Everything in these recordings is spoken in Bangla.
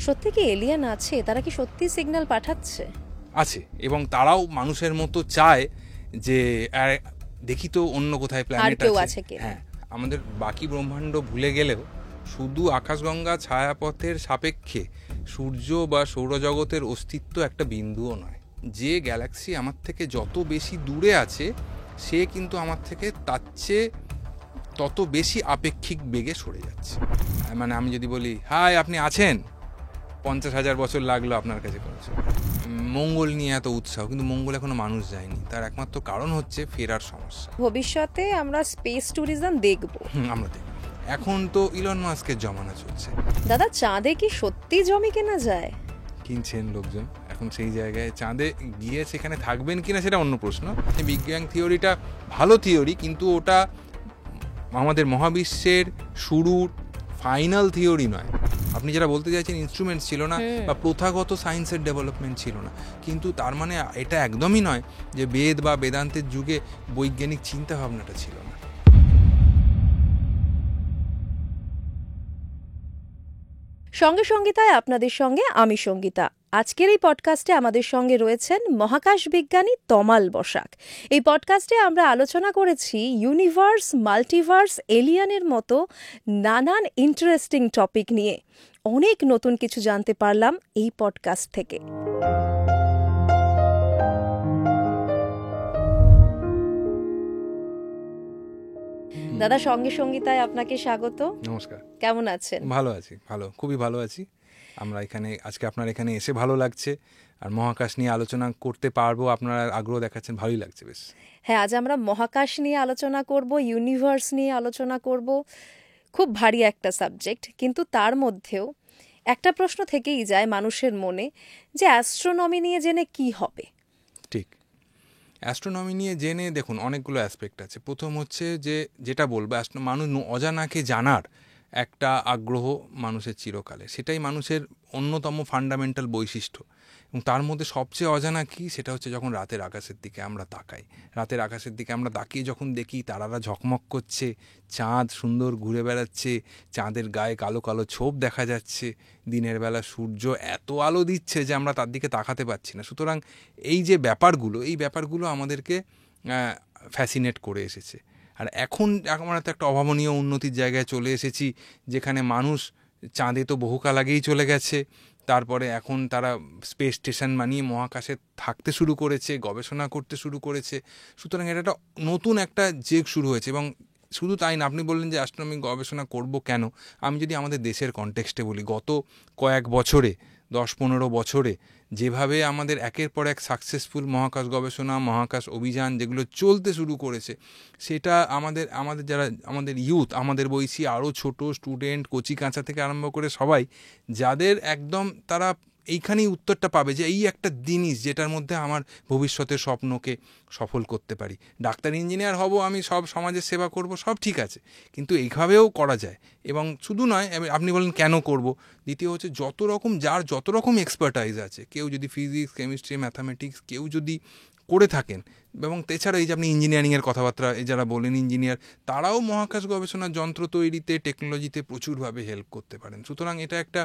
সত্যি কি এলিয়েন আছে? তারা কি সত্যি সিগন্যাল পাঠাচ্ছে? আছে, এবং তারাও মানুষের মতো চায় যে দেখি তো অন্য কোথায় প্ল্যানেট আছে। হ্যাঁ, আমাদের বাকি ব্রহ্মাণ্ড ভুলে গেলেও শুধু আকাশগঙ্গা ছায়াপথের সাপেক্ষে সূর্য বা সৌরজগতের অস্তিত্ব একটা বিন্দুও নয়। যে গ্যালাক্সি আমার থেকে যত বেশি দূরে আছে সে কিন্তু আমার থেকে তার চেয়ে তত বেশি আপেক্ষিক বেগে সরে যাচ্ছে। মানে আমি যদি বলি হাই আপনি আছেন, 50,000 বছর লাগলো আপনার কাছে পৌঁছে। মঙ্গল নিয়ে এত উৎসাহ, কিন্তু মঙ্গল এখনো মানুষ যায়নি। তার একমাত্র কারণ হচ্ছে ফেরার সমস্যা। ভবিষ্যতে আমরা স্পেস ট্যুরিজম দেখব। আমরা দেখব। এখন তো ইলন মাস্কের জমানা চলছে। দাদা, চাঁদে কি সত্যি জমি কেনা যায়? কিনছেন লোকজন এখন সেই জায়গায়। চাঁদে গিয়ে সেখানে থাকবেন কিনা সেটা অন্য প্রশ্ন। বিগ ব্যাং থিওরিটা ভালো থিওরি, কিন্তু ওটা আমাদের মহাবিশ্বের শুরুর ফাইনাল থিওরি নয়। আপনি যেটা বলতে চাইছেন ইনস্ট্রুমেন্ট ছিল না বা প্রথাগত সায়েন্সের ডেভেলপমেন্ট ছিল না, কিন্তু তার মানে এটা একদমই নয় যে বেদ বা বেদান্তের যুগে বৈজ্ঞানিক চিন্তা ভাবনাটা ছিল না। সঙ্গে সঙ্গীতায় আপনাদের সঙ্গে আমি সঙ্গীতা। আজকের এই পডকাস্টে আমাদের সঙ্গে রয়েছেন মহাকাশ বিজ্ঞানী তমাল বসাক। এই পডকাস্টে আমরা আলোচনা করেছি ইউনিভার্স, মাল্টিভার্স, এলিয়ানের মতো নানান ইন্টারেস্টিং টপিক নিয়ে। অনেক নতুন কিছু জানতে পারলাম এই পডকাস্ট থেকে। দাদা, সঙ্গে সঙ্গীতায় আপনাকে স্বাগত। নমস্কার। কেমন আছেন? ভালো আছি, খুবই ভালো আছি। আমরা এখানে আজকে আপনার এখানে এসে ভালো লাগছে, আর মহাকাশ নিয়ে আলোচনা করতে পারবো, আপনারা আগ্রহ দেখাচ্ছেন, ভালোই লাগছে বেশ। হ্যাঁ, আজ আমরা মহাকাশ নিয়ে আলোচনা করব, ইউনিভার্স নিয়ে আলোচনা করব। খুব ভারী একটা সাবজেক্ট, কিন্তু তার মধ্যেও একটা প্রশ্ন থেকেই যায় মানুষের মনে, যে অ্যাস্ট্রোনমি নিয়ে জেনে কি হবে? ঠিক, অ্যাস্ট্রোনমি নিয়ে জেনে দেখুন অনেকগুলো অ্যাসপেক্ট আছে। প্রথম হচ্ছে যে যেটা বলবো, মানুষ অজানাকে জানার একটা আগ্রহ মানুষের চিরকালে, সেটাই মানুষের অন্যতম ফান্ডামেন্টাল বৈশিষ্ট্য। এবং তার মধ্যে সবচেয়ে অজানা কি, সেটা হচ্ছে যখন রাতের আকাশের দিকে আমরা তাকাই। রাতের আকাশের দিকে আমরা তাকিয়ে যখন দেখি তারারা ঝকমক করছে, চাঁদ সুন্দর ঘুরে বেড়াচ্ছে, চাঁদের গায়ে কালো কালো ছোপ দেখা যাচ্ছে, দিনের বেলা সূর্য এত আলো দিচ্ছে যে আমরা তার দিকে তাকাতে পারছি না। সুতরাং এই যে ব্যাপারগুলো আমাদেরকে ফ্যাসিনেট করে এসেছে। আর এখন আমরা তো একটা অভাবনীয় উন্নতির জায়গায় চলে এসেছি, যেখানে মানুষ চাঁদে তো বহুকাল আগেই চলে গেছে। তারপরে এখন তারা স্পেস স্টেশন বানিয়ে মহাকাশে থাকতে শুরু করেছে, গবেষণা করতে শুরু করেছে। সুতরাং এটা একটা নতুন একটা যুগ শুরু হয়েছে। এবং শুধু তাই না, আপনি বললেন যে অ্যাস্ট্রোনমি গবেষণা করব কেন। আমি যদি আমাদের দেশের কনটেক্সটে বলি, গত কয়েক বছরে, 10-15 বছরে যেভাবে আমাদের একের পর এক সাকসেসফুল মহাকাশ গবেষণা, মহাকাশ অভিযান যেগুলো চলতে শুরু করেছে, সেটা আমাদের যারা আমাদের ইউথ, আমাদের বয়সী আরও ছোট স্টুডেন্ট, কচি কাঁচা থেকে আরম্ভ করে সবাই, যাদের একদম তারা এইখানেই উত্তরটা পাবে যে এই একটা জিনিস যেটার মধ্যে আমার ভবিষ্যতের স্বপ্নকে সফল করতে পারি। ডাক্তার, ইঞ্জিনিয়ার হব, আমি সব সমাজের সেবা করব, সব ঠিক আছে, কিন্তু এইভাবেও করা যায়। এবং শুধু নয়, আপনি বলেন কেন করব, দ্বিতীয় হচ্ছে যার যত রকম এক্সপার্টাইজ আছে, কেউ যদি ফিজিক্স, কেমিস্ট্রি, ম্যাথামেটিক্স কেউ যদি করে থাকেন, এবং এছাড়া এই যে আপনি ইঞ্জিনিয়ারিংয়ের কথাবার্তা যারা বলেন ইঞ্জিনিয়ার, তারাও মহাকাশ গবেষণার যন্ত্র তৈরিতে, টেকনোলজিতে প্রচুরভাবে হেল্প করতে পারেন। সুতরাং এটা একটা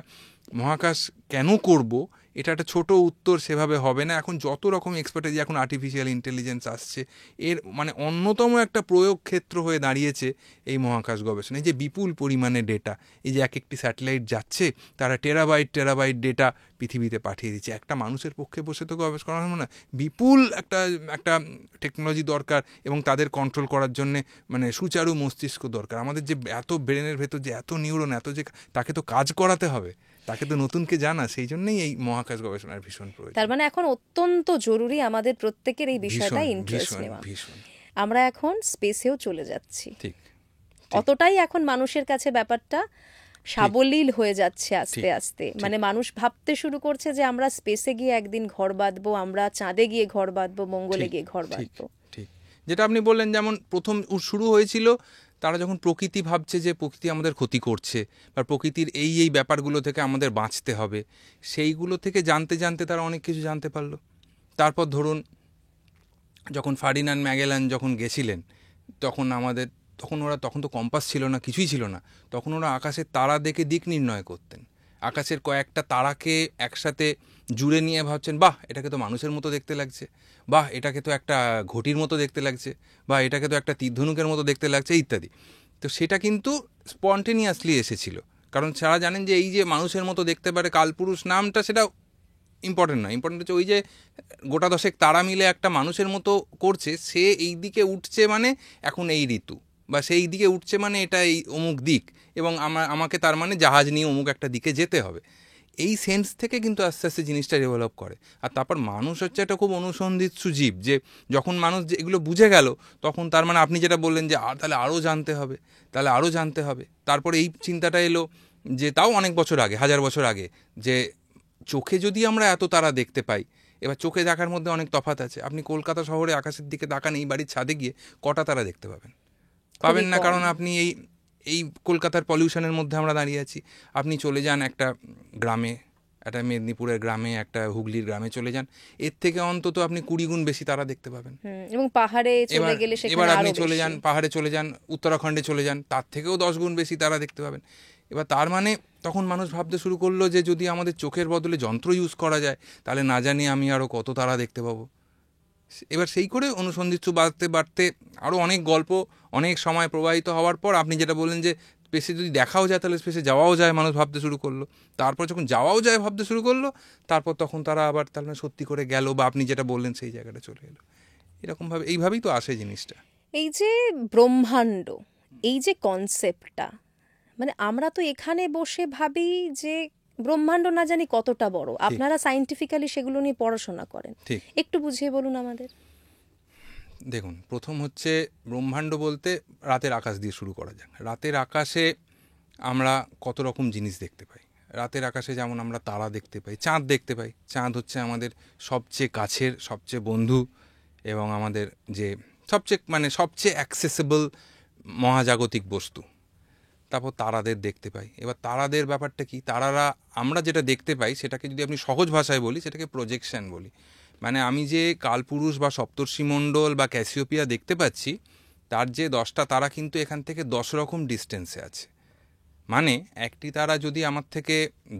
মহাকাশ কেন করব, এটা একটা ছোট উত্তর সেভাবে হবে না। এখন যত রকম এক্সপার্টাইজ, এখন আর্টিফিশিয়াল ইন্টেলিজেন্স আসছে, এর মানে অন্যতম একটা প্রয়োগ ক্ষেত্র হয়ে দাঁড়িয়েছে এই মহাকাশ গবেষণা। এই যে বিপুল পরিমাণে ডেটা, এই যে এক একটি স্যাটেলাইট যাচ্ছে, তারা টেরাবাইট ডেটা পৃথিবীতে পাঠিয়ে দিচ্ছে। একটা মানুষের পক্ষে বসে তো গবেষণা করা হবে না, বিপুল একটা টেকনোলজি দরকার, এবং তাদের কন্ট্রোল করার জন্যে মানে সুচারু মস্তিষ্ক দরকার। আমাদের যে এত ব্রেনের ভেতর যে এত নিউরন, এত যে তাকে তো কাজ করাতে হবে, তাকে তো নতুনকে জানা, সেই জন্যই এই মহাকাশ গবেষণার ভীষণ প্রয়োজন। তার মানে এখন অত্যন্ত জরুরি আমাদের প্রত্যেকের এই বিষয়টা ইন্টারেস্ট নেওয়া। আমরা এখন স্পেসেও চলে যাচ্ছি, ঠিক, অতটাই এখন মানুষের কাছে ব্যাপারটা সাবলীল হয়ে যাচ্ছে আস্তে আস্তে। মানে মানুষ ভাবতে শুরু করছে যে আমরা স্পেসে গিয়ে একদিন ঘর বাঁধবো, আমরা চাঁদে গিয়ে ঘর বাঁধবো, মঙ্গলে গিয়ে ঘর বাঁধবো। ঠিক, যেটা আপনি বললেন, যেমন প্রথম শুরু হয়েছিল, তারা যখন প্রকৃতি ভাবছে যে প্রকৃতি আমাদের ক্ষতি করছে, বা প্রকৃতির এই ব্যাপারগুলো থেকে আমাদের বাঁচতে হবে, সেইগুলো থেকে জানতে জানতে তারা অনেক কিছু জানতে পারলো। তারপর ধরুন, যখন ফার্ডিনান্ড ম্যাগেলান যখন গেছিলেন, তখন ওরা তো কম্পাস ছিল না, কিছুই ছিল না, তখন ওরা আকাশের তারা দেখে দিক নির্ণয় করতেন। আকাশের কয়েকটা তারাকে একসাথে জুড়ে নিয়ে ভাবছেন, বাহ এটাকে তো মানুষের মতো দেখতে লাগছে, বাহ এটাকে তো একটা ঘটির মতো দেখতে লাগছে, বা এটাকে তো একটা তীরধনুকের মতো দেখতে লাগছে ইত্যাদি। তো সেটা কিন্তু স্পন্টেনিয়াসলি এসেছিল, কারণ যারা জানেন যে এই যে মানুষের মতো দেখতে পারে কালপুরুষ নামটা, সেটা ইম্পর্টেন্ট নয়। ইম্পর্টেন্ট হচ্ছে ওই যে গোটা দশেক তারা মিলে একটা মানুষের মতো করছে, সে এই দিকে উঠছে মানে এখন এই ঋতু, বা সেই দিকে উঠছে মানে এটা এই অমুক দিক, এবং আমাকে তার মানে জাহাজ নিয়ে অমুক একটা দিকে যেতে হবে। এই সেন্স থেকে কিন্তু আস্তে আস্তে জিনিসটা ডেভেলপ করে। আর তারপর মানুষ হচ্ছে একটা খুব অনুসন্ধিৎসু জীব, যে যখন মানুষ যে এগুলো বুঝে গেল, তখন তার মানে আপনি যেটা বললেন যে তাহলে আরও জানতে হবে, তাহলে আরও জানতে হবে। তারপরে এই চিন্তাটা এলো যে তাও অনেক বছর আগে, 1000 বছর আগে, যে চোখে যদি আমরা এত তারা দেখতে পাই, এবার চোখে দেখার মধ্যে অনেক তফাৎ আছে। আপনি কলকাতা শহরে আকাশের দিকে তাকান, এই বাড়ির ছাদে গিয়ে কটা তারা দেখতে পাবেন না, কারণ আপনি এই কলকাতার পলিউশনের মধ্যে আমরা দাঁড়িয়ে আছি। আপনি চলে যান একটা গ্রামে, একটা মেদিনীপুরের গ্রামে, একটা হুগলির গ্রামে চলে যান, এর থেকে অন্তত আপনি 20 গুণ বেশি তারা দেখতে পাবেন। এবং পাহাড়ে চলে গেলে এবার আপনি চলে যান, পাহাড়ে চলে যান, উত্তরাখণ্ডে চলে যান, তার থেকেও 10 গুণ বেশি তারা দেখতে পাবেন। এবার তার মানে তখন মানুষ ভাবতে শুরু করলো যে যদি আমাদের চোখের বদলে যন্ত্র ইউজ করা যায়, তাহলে না জানি আমি আরও কত তারা দেখতে পাবো। এবার সেই করে অনুসন্ধিৎসু বাড়তে বাড়তে আরও অনেক গল্প, অনেক সময় প্রবাহিত হওয়ার পর আপনি যেটা বললেন যে স্পেসে যদি দেখাও যায় তাহলে স্পেসে যাওয়াও যায়, মানুষ ভাবতে শুরু করলো। তারপর যখন যাওয়াও যায় ভাবতে শুরু করলো, তারপর তখন তারা আবার তাহলে সত্যি করে গেল, বা আপনি যেটা বললেন সেই জায়গাটা চলে এলো। এরকমভাবে এইভাবেই তো আসে জিনিসটা। এই যে ব্রহ্মাণ্ড, এই যে কনসেপ্টটা, মানে আমরা তো এখানে বসে ভাবি যে ব্রহ্মাণ্ড না জানি কতটা বড়। আপনারা সায়েন্টিফিক্যালি সেগুলো নিয়ে পড়াশোনা করেন, একটু বুঝিয়ে বলুন আমাদের। দেখুন, প্রথম হচ্ছে ব্রহ্মাণ্ড বলতে রাতের আকাশ দিয়ে শুরু করা যাক। রাতের আকাশে আমরা কত রকম জিনিস দেখতে পাই। রাতের আকাশে যেমন আমরা তারা দেখতে পাই, চাঁদ দেখতে পাই। চাঁদ হচ্ছে আমাদের সবচেয়ে কাছের, সবচেয়ে বন্ধু, এবং আমাদের যে সবচেয়ে অ্যাক্সেসেবল মহাজাগতিক বস্তু। তারপর তারাদের দেখতে পাই। এবার তারাদের ব্যাপারটা কি, তারারা আমরা যেটা দেখতে পাই সেটাকে যদি আপনি সহজ ভাষায় বলি, সেটাকে প্রজেকশন বলি। মানে আমি যে কালপুরুষ বা সপ্তর্ষিমণ্ডল বা ক্যাসিওপিয়া দেখতে পাচ্ছি, তার যে 10টা তারা কিন্তু এখান থেকে 10 রকম ডিস্টেন্সে আছে। মানে একটি তারা যদি আমার থেকে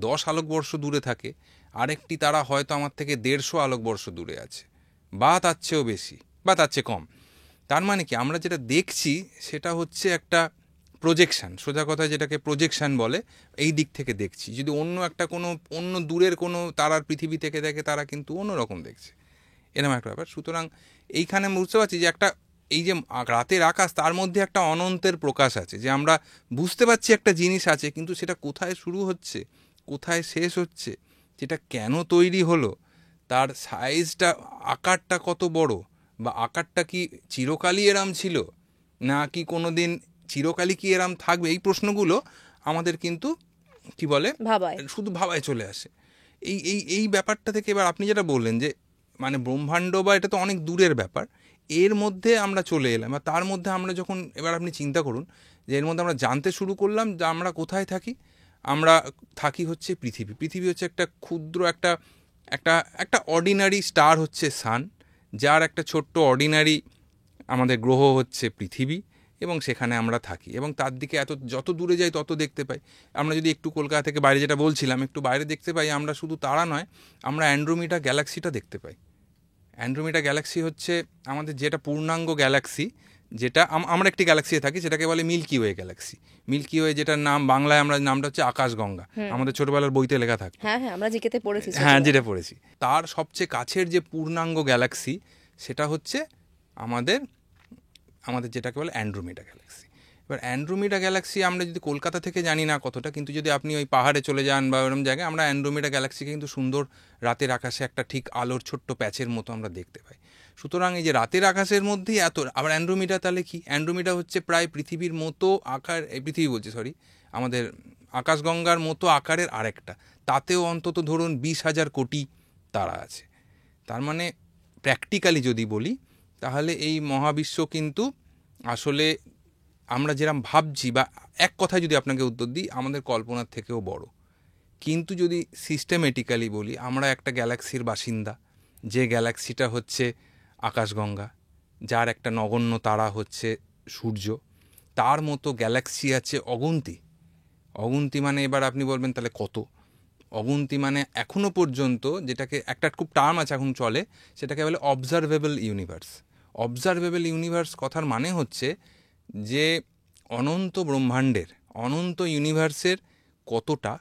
10 আলোকবর্ষ দূরে থাকে, আরেকটি তারা হয়তো আমার থেকে 150 আলোকবর্ষ দূরে আছে, বা তার চেয়েও বেশি, বা তার চেয়ে কম। তার মানে কি, আমরা যেটা দেখছি সেটা হচ্ছে একটা প্রজেকশান, সোজা কথা যেটাকে প্রজেকশান বলে। এই দিক থেকে দেখছি। যদি অন্য দূরের কোনো তারার পৃথিবী থেকে দেখে, তারা কিন্তু অন্যরকম দেখছে, এরকম একটা ব্যাপার। সুতরাং এইখানে বুঝতে পারছি যে একটা এই যে রাতের আকাশ, তার মধ্যে একটা অনন্তের প্রকাশ আছে, যে আমরা বুঝতে পারছি একটা জিনিস আছে, কিন্তু সেটা কোথায় শুরু হচ্ছে, কোথায় শেষ হচ্ছে, যেটা কেন তৈরি হলো, তার সাইজটা, আকারটা কত বড়, বা আকারটা কি চিরকালই এরম ছিল, না কি কোনো দিন চিরকালই কি এরম থাকবে, এই প্রশ্নগুলো আমাদের কিন্তু কি বলে শুধু ভাবায় চলে আসে। এই এই এই ব্যাপারটা থেকে এবার আপনি যেটা বললেন যে মানে ব্রহ্মাণ্ড, বা এটা তো অনেক দূরের ব্যাপার, এর মধ্যে আমরা চলে এলাম। আর তার মধ্যে আমরা যখন, এবার আপনি চিন্তা করুন যে এর মধ্যে আমরা জানতে শুরু করলাম যে আমরা কোথায় থাকি। আমরা থাকি হচ্ছে পৃথিবী হচ্ছে একটা ক্ষুদ্র একটা অর্ডিনারি স্টার হচ্ছে সান, যার একটা ছোট্ট অর্ডিনারি আমাদের গ্রহ হচ্ছে পৃথিবী, এবং সেখানে আমরা থাকি, এবং তার দিকে যত দূরে যাই তত দেখতে পাই। আমরা যদি একটু কলকাতা থেকে বাইরে, যেটা বলছিলাম, একটু বাইরে দেখতে পাই, আমরা শুধু তারা নয়, আমরা অ্যান্ড্রোমিডা গ্যালাক্সিটা দেখতে পাই। অ্যান্ড্রোমিডা গ্যালাক্সি হচ্ছে আমাদের যেটা পূর্ণাঙ্গ গ্যালাক্সি, যেটা আমরা একটি গ্যালাক্সিতে থাকি, সেটাকে বলে Milky Way galaxy. Milky Way, যেটার নাম বাংলায় আমরা নামটা হচ্ছে আকাশগঙ্গা, আমাদের ছোটবেলার বইতে লেখা থাকে। আমরা জিকেতে পড়েছি। হ্যাঁ, যেটা পড়েছি। তার সবচেয়ে কাছের যে পূর্ণাঙ্গ গ্যালাক্সি, সেটা হচ্ছে আমাদের যেটাকে বলে অ্যান্ড্রোমিডা গ্যালাক্সি। এবার অ্যান্ড্রোমিডা গ্যালাক্সি আমরা যদি কলকাতা থেকে জানি না কতটা, কিন্তু যদি আপনি ওই পাহাড়ে চলে যান বা ওরকম জায়গায়, আমরা অ্যান্ড্রোমিডা গ্যালাক্সিকে কিন্তু সুন্দর রাতের আকাশে একটা ঠিক আলোর ছোট্ট প্যাচের মতো আমরা দেখতে পাই। সুতরাং এই যে রাতের আকাশের মধ্যেই এত, আবার অ্যান্ড্রোমিডা তাহলে কি, অ্যান্ড্রোমিডা হচ্ছে প্রায় পৃথিবীর মতো আকার, আমাদের আকাশগঙ্গার মতো আকারের আরেকটা, তাতেও অন্তত ধরুন 20,000 কোটি তারা আছে। তার মানে প্র্যাকটিক্যালি যদি বলি, তাহলে এই মহাবিশ্ব কিন্তু আসলে আমরা যেরকম ভাবছি, বা এক কথায় যদি আপনাকে উত্তর দিই, আমাদের কল্পনার থেকেও বড়। কিন্তু যদি সিস্টেমেটিক্যালি বলি, আমরা একটা গ্যালাক্সির বাসিন্দা, যে গ্যালাক্সিটা হচ্ছে আকাশগঙ্গা, যার একটা নগণ্য তারা হচ্ছে সূর্য। তার মতো গ্যালাক্সি আছে অগুন্তি। মানে এবার আপনি বলবেন তাহলে কত, অগুন্তি মানে এখনো পর্যন্ত, যেটাকে একটা খুব টার্ম আছে এখন চলে, সেটাকে বলে অবজারভেবল ইউনিভার্স। অবজারভেবল ইউনিভার্স কথার মানে হচ্ছে যে অনন্ত ব্রহ্মাণ্ডের, অনন্ত ইউনিভার্সের কতটা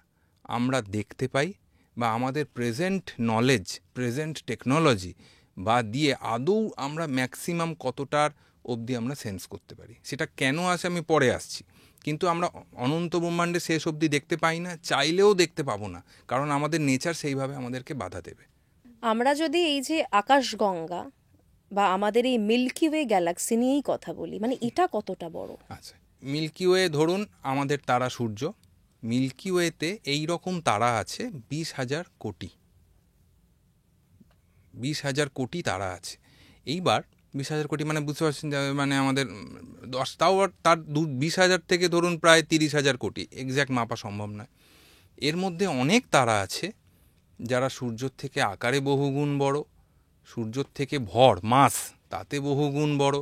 আমরা দেখতে পাই, বা আমাদের প্রেজেন্ট নলেজ, প্রেজেন্ট টেকনোলজি বা দিয়ে আদৌ আমরা ম্যাক্সিমাম কতটার অবধি আমরা সেন্স করতে পারি। সেটা কেন আসে আমি পরে আসছি, কিন্তু আমরা অনন্ত ব্রহ্মাণ্ডে শেষ অবধি দেখতে পাই না, চাইলেও দেখতে পাবো না, কারণ আমাদের নেচার সেইভাবে আমাদেরকে বাধা দেবে। আমরা যদি এই যে আকাশগঙ্গা বা আমাদের এই মিল্কি ওয়ে গ্যালাক্সি নিয়েই কথা বলি, মানে এটা কতটা বড়? আচ্ছা, মিল্কি ওয়ে ধরুন আমাদের তারা সূর্য, মিল্কি ওয়েতে এইরকম তারা আছে 20,000 কোটি, 20,000 কোটি তারা আছে। এইবার 20,000 কোটি মানে বুঝতে পারছেন যে মানে আমাদের 10, তাও তার 20,000 থেকে ধরুন প্রায় 30,000 কোটি, এক্স্যাক্ট মাপা সম্ভব নয়। এর মধ্যে অনেক তারা আছে যারা সূর্যর থেকে আকারে বহুগুণ বড়, সূর্যর থেকে ভর মাস তাতে বহুগুণ বড়,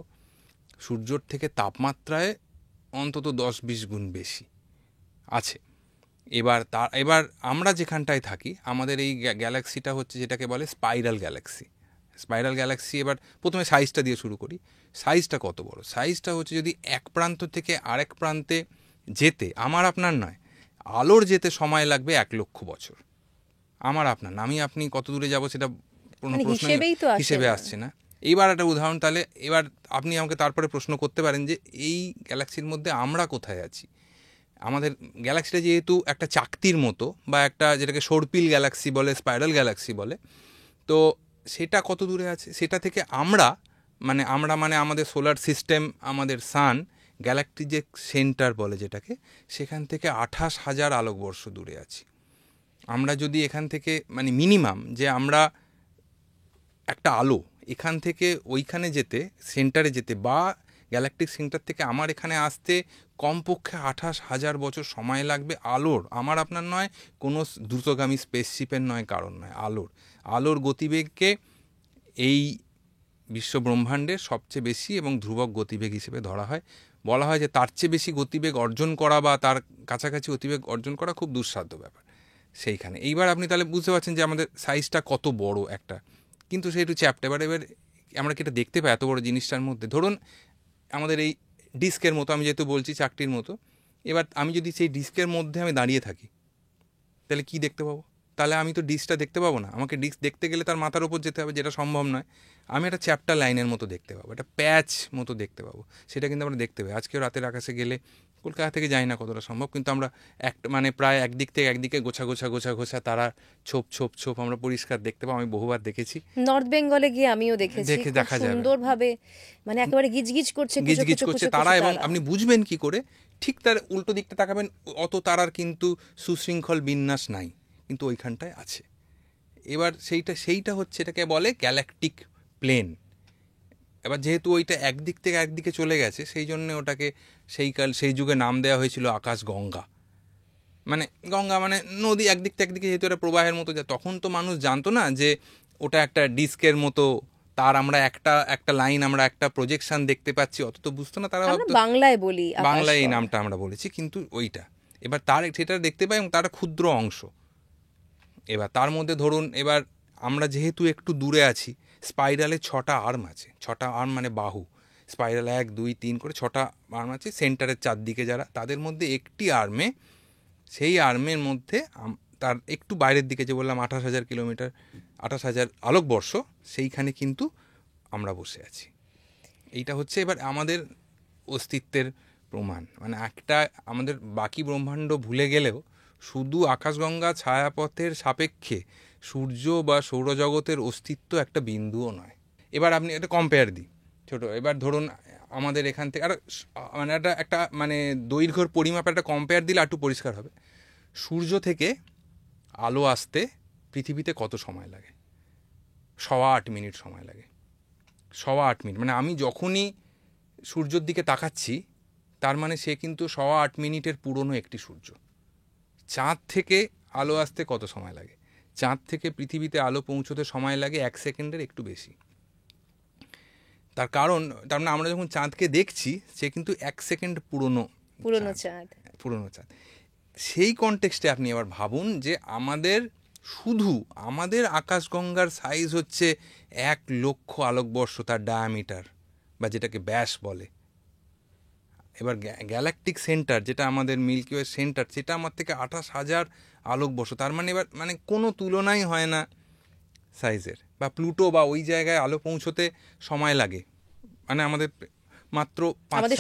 সূর্যর থেকে তাপমাত্রায় অন্তত 10-20 গুণ বেশি আছে। এবার আমরা যেখানটায় থাকি, আমাদের এই গ্যালাক্সিটা হচ্ছে যেটাকে বলে স্পাইরাল গ্যালাক্সি। স্পাইরাল গ্যালাক্সি, এবার প্রথমে সাইজটা দিয়ে শুরু করি। সাইজটা কত বড়? সাইজটা হচ্ছে যদি এক প্রান্ত থেকে আরেক প্রান্তে যেতে, আমার আপনার নয়, আলোর যেতে সময় লাগবে 1,00,000 বছর। আমার আপনার না, আমি আপনি কত দূরে যাব সেটা কোনো মানে প্রশ্ন হিসেবেই তো হিসেবে আসছে না। এইবার একটা উদাহরণ, তাহলে এবার আপনি আমাকে তারপরে প্রশ্ন করতে পারেন যে এই গ্যালাক্সির মধ্যে আমরা কোথায় আছি। আমাদের গ্যালাক্সিটা যেহেতু একটা চাকতির মতো, বা একটা যেটাকে সর্পিল গ্যালাক্সি বলে, স্পাইরাল গ্যালাক্সি বলে, তো সেটা কত দূরে আছে, সেটা থেকে আমরা মানে আমাদের সোলার সিস্টেম, আমাদের সান, গ্যালাক্সি যে সেন্টার বলে যেটাকে, সেখান থেকে 28,000 আলোকবর্ষ দূরে আছি। আমরা যদি এখান থেকে মানে মিনিমাম যে আমরা একটা আলো এখান থেকে ওইখানে যেতে, সেন্টারে যেতে, বা গ্যালাক্টিক সেন্টার থেকে আমার এখানে আসতে কমপক্ষে 28,000 বছর সময় লাগবে আলোর, আমার আপনার নয়, কোনো দ্রুতগামী স্পেসশিপের নয়, কারণ নয়, আলোর গতিবেগকে এই বিশ্বব্রহ্মাণ্ডের সবচেয়ে বেশি এবং ধ্রুবক গতিবেগ হিসেবে ধরা হয়। বলা হয় যে তার চেয়ে বেশি গতিবেগ অর্জন করা বা তার কাছাকাছি গতিবেগ অর্জন করা খুব দুঃসাধ্য ব্যাপার সেইখানে। এইবার আপনি তাহলে বুঝতে পারছেন যে আমাদের সাইজটা কত বড় একটা, কিন্তু সে একটু চ্যাপ্টা। এবার আমরা কি এটা দেখতে পাই এত বড় জিনিসটার মধ্যে? ধরুন আমাদের এই ডিস্কের মতো, আমি যেহেতু বলছি চাকতির মতো, এবার আমি যদি সেই ডিস্কের মধ্যে আমি দাঁড়িয়ে থাকি, তাহলে কি দেখতে পাবো? তাহলে আমি তো ডিস্কটা দেখতে পাবো না, আমাকে ডিস্ক দেখতে গেলে তার মাথার ওপর যেতে হবে, যেটা সম্ভব নয়। আমি একটা চ্যাপ্টার লাইনের মতো দেখতে পাবো, একটা প্যাচ মতো দেখতে পাবো, সেটা কিন্তু আমরা দেখতে পাই। আজকেও রাতের আকাশে গেলে, কলকাতা থেকে যাই না কতটা সম্ভব, কিন্তু আমরা মানে প্রায় একদিক থেকে একদিকে গোছা তারা ছোপ আমরা পরিষ্কার দেখতে পাবো। আমি বহুবার দেখেছি, নর্থ বেঙ্গলে গিয়ে আমিও দেখেছি, খুব দেখা যাবে সুন্দরভাবে, মানে একেবারে গিজগিজ করছে তারা। এবং আপনি বুঝবেন কি করে? ঠিক তার উল্টো দিকটা তাকাবেন, অত তারার কিন্তু সুশৃঙ্খল বিন্যাস নাই, কিন্তু ওইখানটায় আছে। এবার সেইটা হচ্ছে, এটাকে বলে গ্যালাকটিক প্লেন। এবার যেহেতু ওইটা একদিক থেকে একদিকে চলে গেছে, সেই জন্য ওটাকে সেই যুগে নাম দেওয়া হয়েছিল আকাশ গঙ্গা। মানে গঙ্গা মানে নদী, একদিক থেকে একদিকে যেহেতু এটা প্রবাহের মতো যায়, তখন তো মানুষ জানতো না যে ওটা একটা ডিস্কের মতো, তার আমরা একটা লাইন, আমরা একটা প্রজেকশন দেখতে পাচ্ছি, অত তো বুঝতো না তারা। আমরা বাংলায় বলি, বাংলায় এই নামটা আমরা বলেছি, কিন্তু ওইটা এবার সেটা দেখতে পাই, এবং তার ক্ষুদ্র অংশ। এবার তার মধ্যে ধরুন, এবার আমরা যেহেতু একটু দূরে আছি, স্পাইরালে 6টা আর্ম আছে, 6টা আর্ম মানে বাহু, স্পাইরাল 1, 2, 3 করে 6টা আর্ম আছে সেন্টারের চারদিকে যারা, তাদের মধ্যে একটি আর্মে, সেই আর্মের মধ্যে তার একটু বাইরের দিকে যে বললাম 28,000 কিলোমিটার, 28,000 আলোকবর্ষ, সেইখানে কিন্তু আমরা বসে আছি। এইটা হচ্ছে এবার আমাদের অস্তিত্বের প্রমাণ। মানে একটা আমাদের বাকি ব্রহ্মাণ্ড ভুলে গেলেও শুধু আকাশগঙ্গা ছায়াপথের সাপেক্ষে সূর্য বা সৌরজগতের অস্তিত্ব একটা বিন্দুও নয়। এবার আপনি এটা কম্পেয়ার দিই ছোটো, এবার ধরুন আমাদের এখান থেকে আর মানে একটা মানে দৈর্ঘ্যর পরিমাপ একটা কম্পেয়ার দিলে একটু পরিষ্কার হবে। সূর্য থেকে আলো আসতে পৃথিবীতে কত সময় লাগে? 8.25 মিনিট সময় লাগে। 8.25 মিনিট মানে আমি যখনই সূর্যের দিকে তাকাচ্ছি, তার মানে সে কিন্তু 8.25 মিনিটের পুরনো একটি সূর্য। চাঁদ থেকে আলো আসতে কত সময় লাগে? চাঁদ থেকে পৃথিবীতে আলো পৌঁছতে সময় লাগে 1 সেকেন্ডের একটু বেশি। তার মানে আমরা যখন চাঁদকে দেখছি, সে কিন্তু 1 সেকেন্ড পুরনো চাঁদ। সেই কনটেক্সটে আপনি আবার ভাবুন যে আমাদের আকাশগঙ্গার সাইজ হচ্ছে 1,00,000 আলোকবর্ষ, তার ডায়ামিটার বা যেটাকে ব্যাস বলে। এবার গ্যালাকটিক সেন্টার, যেটা আমাদের মিল্কি ওয়ে সেন্টার, সেটা আমার থেকে 28,000 আলোকবর্ষ। তার মানে এবার মানে কোনো তুলনাই হয় না সাইজের। বা প্লুটো বা ওই জায়গায় আলো পৌঁছতে সময় লাগে, মানে আমাদের মাত্র আমাদের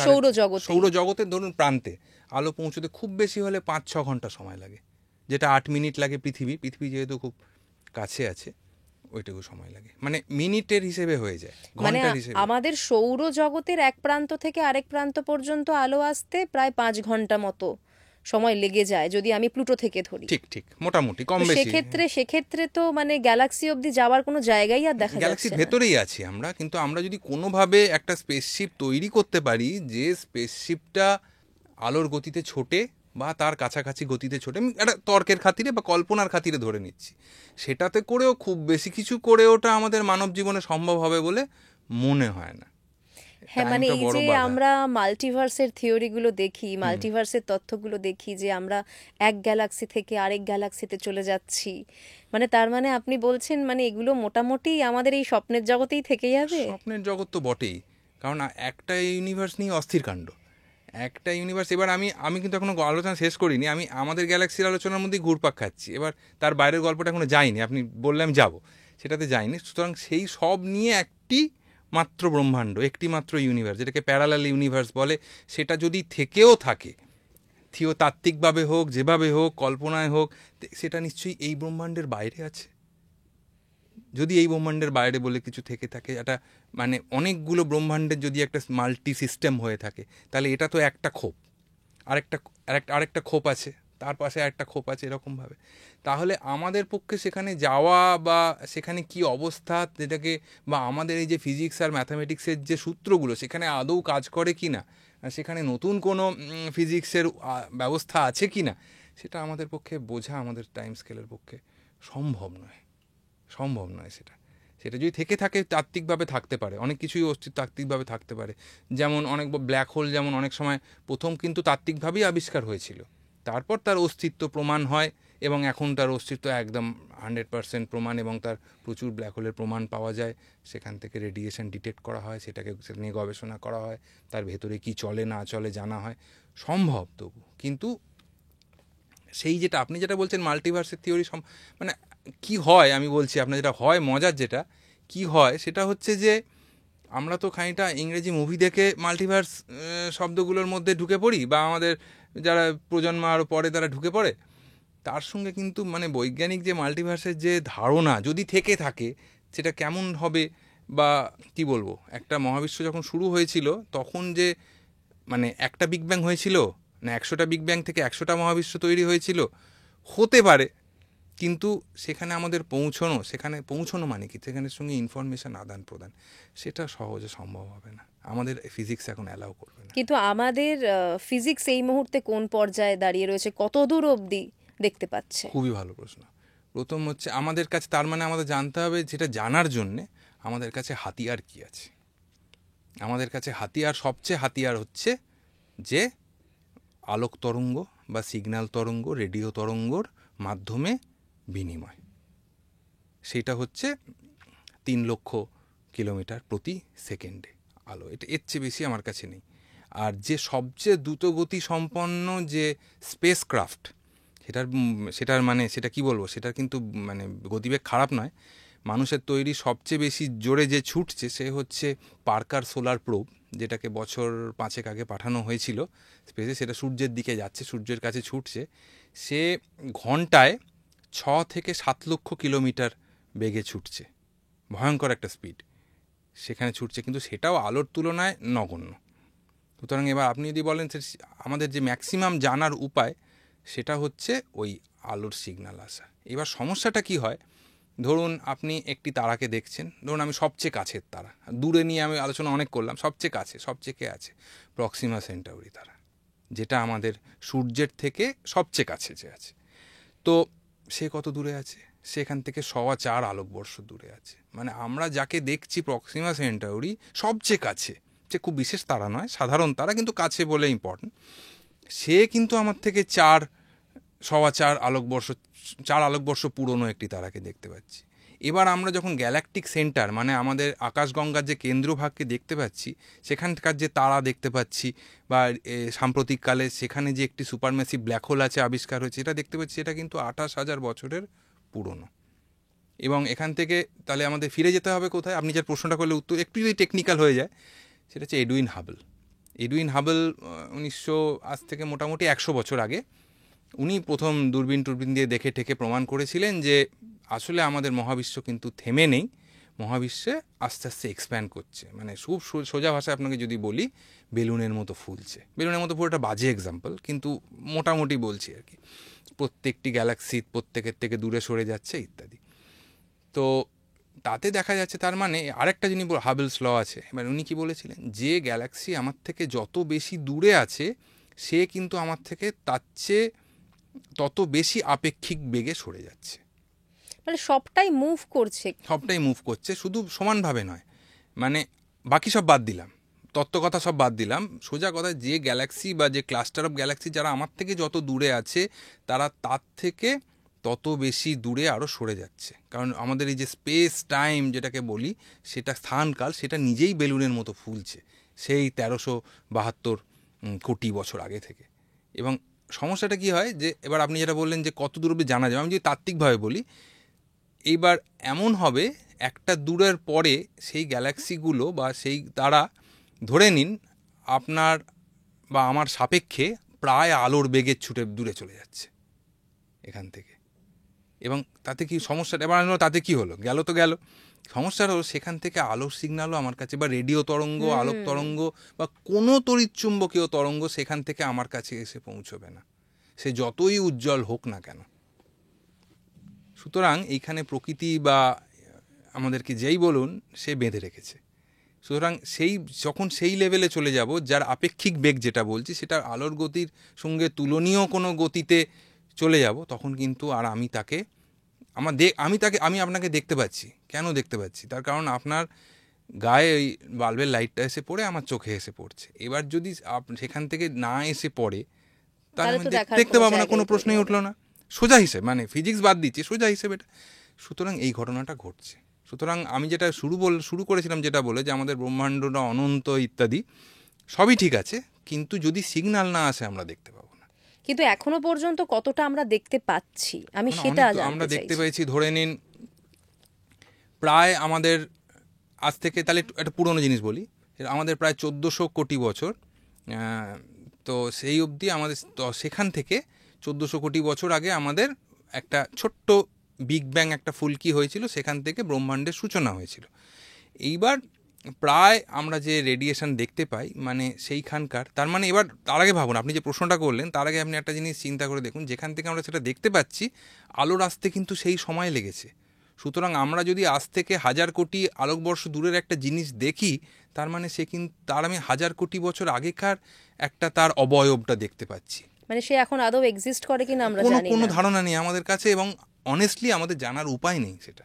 সৌরজগতের ধরুন প্রান্তে আলো পৌঁছতে খুব বেশি হলে 5-6 ঘন্টা সময় লাগে, যেটা 8 মিনিট লাগে পৃথিবী যেহেতু খুব কাছে আছে, ওইটুকু সময় লাগে, মানে মিনিটের হিসেবে হয়ে যায়, মানে ঘন্টার হিসেবে। আমাদের সৌরজগতের এক প্রান্ত থেকে আরেক প্রান্ত পর্যন্ত আলো আসতে প্রায় 5 ঘন্টা মতো সময় লেগে যায় যদি আমি প্লুটো থেকে ধরি। ঠিক মোটামুটি কম বেশি। সেক্ষেত্রে তো মানে গ্যালাক্সি অবধি যাওয়ার কোনো জায়গাই আর দেখা যাচ্ছে না। গ্যালাক্সির ভেতরেই আছি আমরা, কিন্তু আমরা যদি কোনোভাবে একটা স্পেসশিপ তৈরি করতে পারি, যে স্পেসশিপটা আলোর গতিতে ছোটে বা তার কাছাকাছি গতিতে ছোটে, আমি একটা তর্কের খাতিরে বা কল্পনার খাতিরে ধরে নিচ্ছি, সেটাতে করেও খুব বেশি কিছু করে ওটা আমাদের মানব জীবনে সম্ভব হবে বলে মনে হয় না। হ্যাঁ, মানে এই যে আমরা মাল্টিভার্সের থিওরিগুলো দেখি, মাল্টিভার্সের তথ্যগুলো দেখি যে আমরা এক গ্যালাক্সি থেকে আরেক গ্যালাক্সিতে চলে যাচ্ছি, মানে তার মানে আপনি বলছেন মানে এগুলো মোটামুটি আমাদের এই স্বপ্নের জগতেই থেকে যাবে। স্বপ্নের জগৎ তো বটেই, কারণ একটা ইউনিভার্স নিয়ে অস্থির কাণ্ড, একটা ইউনিভার্স। এবার আমি কিন্তু এখনো আলোচনা শেষ করিনি, আমি আমাদের গ্যালাক্সির আলোচনার মধ্যেই ঘুরপাক খাচ্ছি। এবার তার বাইরের গল্পটা এখনো যাইনি, আপনি বললে আমি যাবো, সেটাতে যাইনি। সুতরাং সেই সব নিয়ে একটি মাত্র ব্রহ্মাণ্ড, একটি মাত্র ইউনিভার্স, যেটাকে প্যারালাল ইউনিভার্স বলে, সেটা যদি থেকেও থাকে তাত্ত্বিকভাবে হোক, যেভাবে হোক, কল্পনায় হোক, সেটা নিশ্চয়ই এই ব্রহ্মাণ্ডের বাইরে আছে। যদি এই ব্রহ্মাণ্ডের বাইরে বলে কিছু থেকে থাকে, এটা মানে অনেকগুলো ব্রহ্মাণ্ডের যদি একটা মাল্টি সিস্টেম হয়ে থাকে, তাহলে এটা তো একটা খোপ, আরেকটা খোপ আছে, তার পাশে একটা খোপ আছে, এরকমভাবে। তাহলে আমাদের পক্ষে সেখানে যাওয়া বা সেখানে কি অবস্থা, যেটাকে বা আমাদের এই যে ফিজিক্স আর ম্যাথামেটিক্সের যে সূত্রগুলো সেখানে আদৌ কাজ করে কি না, সেখানে নতুন কোনো ফিজিক্সের ব্যবস্থা আছে কি না, সেটা আমাদের পক্ষে বোঝা আমাদের টাইম স্কেলের পক্ষে সম্ভব নয়। সেটা যদি থেকে থাকে, তাত্ত্বিকভাবে থাকতে পারে, অনেক কিছুই অস্তিত্ব তাত্ত্বিকভাবে থাকতে পারে। যেমন অনেক ব্ল্যাক হোল, যেমন অনেক সময় প্রথম কিন্তু তাত্ত্বিকভাবেই আবিষ্কার হয়েছিল, তারপর তার অস্তিত্ব প্রমাণ হয়, এবং এখন তার অস্তিত্ব একদম 100% প্রমাণ, এবং তার প্রচুর ব্ল্যাক হোলের প্রমাণ পাওয়া যায়, সেখান থেকে রেডিয়েশন ডিটেক্ট করা হয়, সেটা নিয়ে গবেষণা করা হয়, তার ভেতরে কি চলে না চলে জানা হয়, সম্ভব তবু। কিন্তু সেই যেটা আপনি যেটা বলছেন মাল্টিভার্সের থিওরি, মানে কি হয় আমি বলছি আপনার, যেটা হয় মজার, যেটা কি হয় সেটা হচ্ছে যে আমরা তো খানিকটা ইংরেজি মুভি দেখে মাল্টিভার্স শব্দগুলোর মধ্যে ঢুকে পড়ি, বা আমাদের যারা প্রজন্ম আরও পরে তারা ঢুকে পড়ে। তার সঙ্গে কিন্তু মানে বৈজ্ঞানিক যে মাল্টিভার্সের যে ধারণা যদি থেকে থাকে, সেটা কেমন হবে, বা কি বলবো, একটা মহাবিশ্ব যখন শুরু হয়েছিল তখন যে মানে একটা বিগ ব্যাং হয়েছিল না 100টা বিগ ব্যাং থেকে 100টা মহাবিশ্ব তৈরি হয়েছিল, হতে পারে। কিন্তু সেখানে আমাদের সেখানে পৌঁছানো মানে কি, সেখানের সঙ্গে ইনফরমেশন আদান প্রদান, সেটা সহজে সম্ভব হবে না, আমাদের ফিজিক্স এখন অ্যালাউ করবে না। কিন্তু আমাদের ফিজিক্স এই মুহূর্তে কোন পর্যায়ে দাঁড়িয়ে রয়েছে, কত দূর অবধি দেখতে পাচ্ছে? খুবই ভালো প্রশ্ন। প্রথম হচ্ছে আমাদের কাছে, তার মানে আমাদের জানতে হবে, যেটা জানার জন্যে আমাদের কাছে হাতিয়ার কি আছে। আমাদের কাছে সবচেয়ে হাতিয়ার হচ্ছে যে আলোক তরঙ্গ বা সিগন্যাল তরঙ্গ, রেডিও তরঙ্গর মাধ্যমে বিনিময়, সেটা হচ্ছে 3 লক্ষ কিলোমিটার প্রতি সেকেন্ডে আলো, এটা এর চেয়ে বেশি আমার কাছে নেই। আর যে সবচেয়ে দ্রুতগতি সম্পন্ন যে স্পেস ক্রাফট, সেটার মানে সেটা কি বলবো, সেটা কিন্তু মানে গতিবেগ খারাপ নয়, মানুষের তৈরি সবচেয়ে বেশি জোরে যে ছুটছে সে হচ্ছে পার্কার সোলার প্রোব, যেটাকে বছর 5 আগে পাঠানো হয়েছিল স্পেসে। সেটা সূর্যের দিকে যাচ্ছে, সূর্যের কাছে ছুটছে, সে ঘন্টায় 6 থেকে 7 লক্ষ কিলোমিটার বেগে ছুটছে, ভয়ঙ্কর একটা স্পিড সেখানে ছুটছে, কিন্তু সেটাও আলোর তুলনায় নগণ্য। সুতরাং এবার আপনি যদি বলেন আমাদের যে ম্যাক্সিমাম জানার উপায়, সেটা হচ্ছে ওই আলোর সিগন্যাল আসা। এবার সমস্যাটা কি হয়, ধরুন আপনি একটি তারাকে দেখছেন, ধরুন আমি সবচেয়ে কাছের তারা, দূরে নিয়ে আমি আলোচনা অনেক করলাম, সবচেয়ে কাছে কে আছে, প্রক্সিমা সেন্টাউরি তারা, যেটা আমাদের সূর্যের থেকে সবচেয়ে কাছে যে আছে। তো সে কত দূরে আছে, সেখান থেকে 4.25 আলোকবর্ষ দূরে আছে। মানে আমরা যাকে দেখছি প্রক্সিমা সেন্টাউরি সবচেয়ে কাছে, যে খুব বিশেষ তারা নয়, সাধারণ তারা, কিন্তু কাছে বলে ইম্পর্টেন্ট, সে কিন্তু আমার থেকে 4 চার আলোকবর্ষ পুরনো একটি তারাকে দেখতে পাচ্ছি। এবার আমরা যখন গ্যালাকটিক সেন্টার মানে আমাদের আকাশগঙ্গার যে কেন্দ্রভাগকে দেখতে পাচ্ছি, সেখানকার যে তারা দেখতে পাচ্ছি বা সাম্প্রতিককালে সেখানে যে একটি সুপারম্যাসিভ ব্ল্যাক হোল আছে আবিষ্কার হয়েছে, এটা দেখতে পাচ্ছি, এটা কিন্তু 28,000 বছরের পুরনো। এবং এখান থেকে তাহলে আমাদের ফিরে যেতে হবে কোথায়? আপনি যে প্রশ্নটা করলে উত্তর একটু যদি টেকনিক্যাল হয়ে যায়, সেটা হচ্ছে এডুইন হাবল। আজ থেকে মোটামুটি 100 বছর আগে উনি প্রথম দূরবীন দিয়ে দেখে ঠেকে প্রমাণ করেছিলেন যে আসলে আমাদের মহাবিশ্ব কিন্তু থেমে নেই, মহাবিশ্বে আস্তে আস্তে এক্সপ্যান্ড করছে। মানে খুব সোজা ভাষায় আপনাকে যদি বলি, বেলুনের মতো ফুলছে। বেলুনের মতো পুরোটা বাজে এক্সাম্পল, কিন্তু মোটামুটি বলছি আর কি। প্রত্যেকটি গ্যালাক্সি প্রত্যেকের থেকে দূরে সরে যাচ্ছে ইত্যাদি। তো তাতে দেখা যাচ্ছে, তার মানে আরেকটা যিনি হাবলস ল আছে, এবার উনি কি বলেছিলেন, যে গ্যালাক্সি আমার থেকে যত বেশি দূরে আছে সে কিন্তু আমার থেকে তার চেয়ে তত বেশি আপেক্ষিক বেগে সরে যাচ্ছে। মানে সবটাই মুভ করছে, শুধু সমানভাবে নয়। মানে বাকি সব বাদ দিলাম, তত্ত্বকথা সব বাদ দিলাম, সোজা কথা, যে গ্যালাক্সি বা যে ক্লাস্টার অফ গ্যালাক্সি যারা আমার থেকে যত দূরে আছে তারা তার থেকে তত বেশি দূরে আরও সরে যাচ্ছে। কারণ আমাদের এই যে স্পেস টাইম যেটাকে বলি, সেটা স্থানকাল, সেটা নিজেই বেলুনের মতো ফুলছে সেই 1372 কোটি বছর আগে থেকে। এবং সমস্যাটা কি হয়, যে এবার আপনি যেটা বললেন যে কত দূর অবধি জানা যাবে, আমি যদি তাত্ত্বিকভাবে বলি, এইবার এমন হবে একটা দূরের পরে সেই গ্যালাক্সিগুলো বা সেই তারা ধরে নিন আপনার বা আমার সাপেক্ষে প্রায় আলোর বেগের ছুটে দূরে চলে যাচ্ছে এখান থেকে। এবং তাতে কি সমস্যাটা, এবার তাতে কি হলো, গেল তো গেল। সমস্যাটা হলো সেখান থেকে আলোর সিগন্যালও আমার কাছে, বা রেডিও তরঙ্গ, আলোক তরঙ্গ বা কোনো তড়িৎচুম্বকীয় তরঙ্গ সেখান থেকে আমার কাছে এসে পৌঁছবে না, সে যতই উজ্জ্বল হোক না কেন। সুতরাং এইখানে প্রকৃতি বা আমাদেরকে যেই বলুন, সে বেঁধে রেখেছে। সুতরাং যখন সেই লেভেলে চলে যাব, যার আপেক্ষিক বেগ যেটা বলছি, সেটা আলোর গতির সঙ্গে তুলনীয় কোনো গতিতে চলে যাব, তখন কিন্তু আর আমি আপনাকে দেখতে পাচ্ছি। কেন দেখতে পাচ্ছি? তার কারণ আপনার গায়ে ওই বাল্বের লাইটটা এসে পড়ে আমার চোখে এসে পড়ছে। এবার যদি সেখান থেকে না এসে পড়ে, তাহলে দেখতে পাবো না, কোনো প্রশ্নই উঠলো না। সোজা হিসেবে, মানে ফিজিক্স বাদ দিচ্ছি, সোজা হিসেবে এটা। সুতরাং এই ঘটনাটা ঘটছে। সুতরাং আমি যেটা শুরু করেছিলাম যেটা বলে, যে আমাদের ব্রহ্মাণ্ডটা অনন্ত ইত্যাদি সবই ঠিক আছে, কিন্তু যদি সিগন্যাল না আসে আমরা দেখতে পাবো না। কিন্তু এখনো পর্যন্ত কতটা আমরা দেখতে পাচ্ছি, আমি সেটা জানতে চাইছি। আমরা দেখতে পেয়েছি, ধরে নিন প্রায় আমাদের আজ থেকে, তাহলে একটা পুরনো জিনিস বলি, আমাদের প্রায় 1400 কোটি বছর, তো সেই অবধি আমাদের, সেখান থেকে 1400 কোটি বছর আগে আমাদের একটা ছোট্ট বিগ ব্যাং একটা ফুলকি হয়েছিল, সেখান থেকে ব্রহ্মাণ্ডের সূচনা হয়েছিল। এইবার প্রায় আমরা যে রেডিয়েশন দেখতে পাই, মানে সেইখানকার, তার মানে এবার তার আগে ভাবুন, আপনি যে প্রশ্নটা করলেন তার আগে আপনি একটা জিনিস চিন্তা করে দেখুন, যেখান থেকে আমরা সেটা দেখতে পাচ্ছি, আলোর আসতে কিন্তু সেই সময় লেগেছে। সুতরাং আমরা যদি আজ থেকে 1000 কোটি আলোকবর্ষ দূরের একটা জিনিস দেখি, তার মানে সে কিন্তু আমি 1000 কোটি বছর আগেকার একটা তার অবয়বটা দেখতে পাচ্ছি। মানে সে এখন আদৌ এক্সিস্ট করে কিনা আমরা জানি না, কোনো ধারণা নেই আমাদের কাছে, এবং অনেস্টলি আমাদের জানার উপায় নেই সেটা।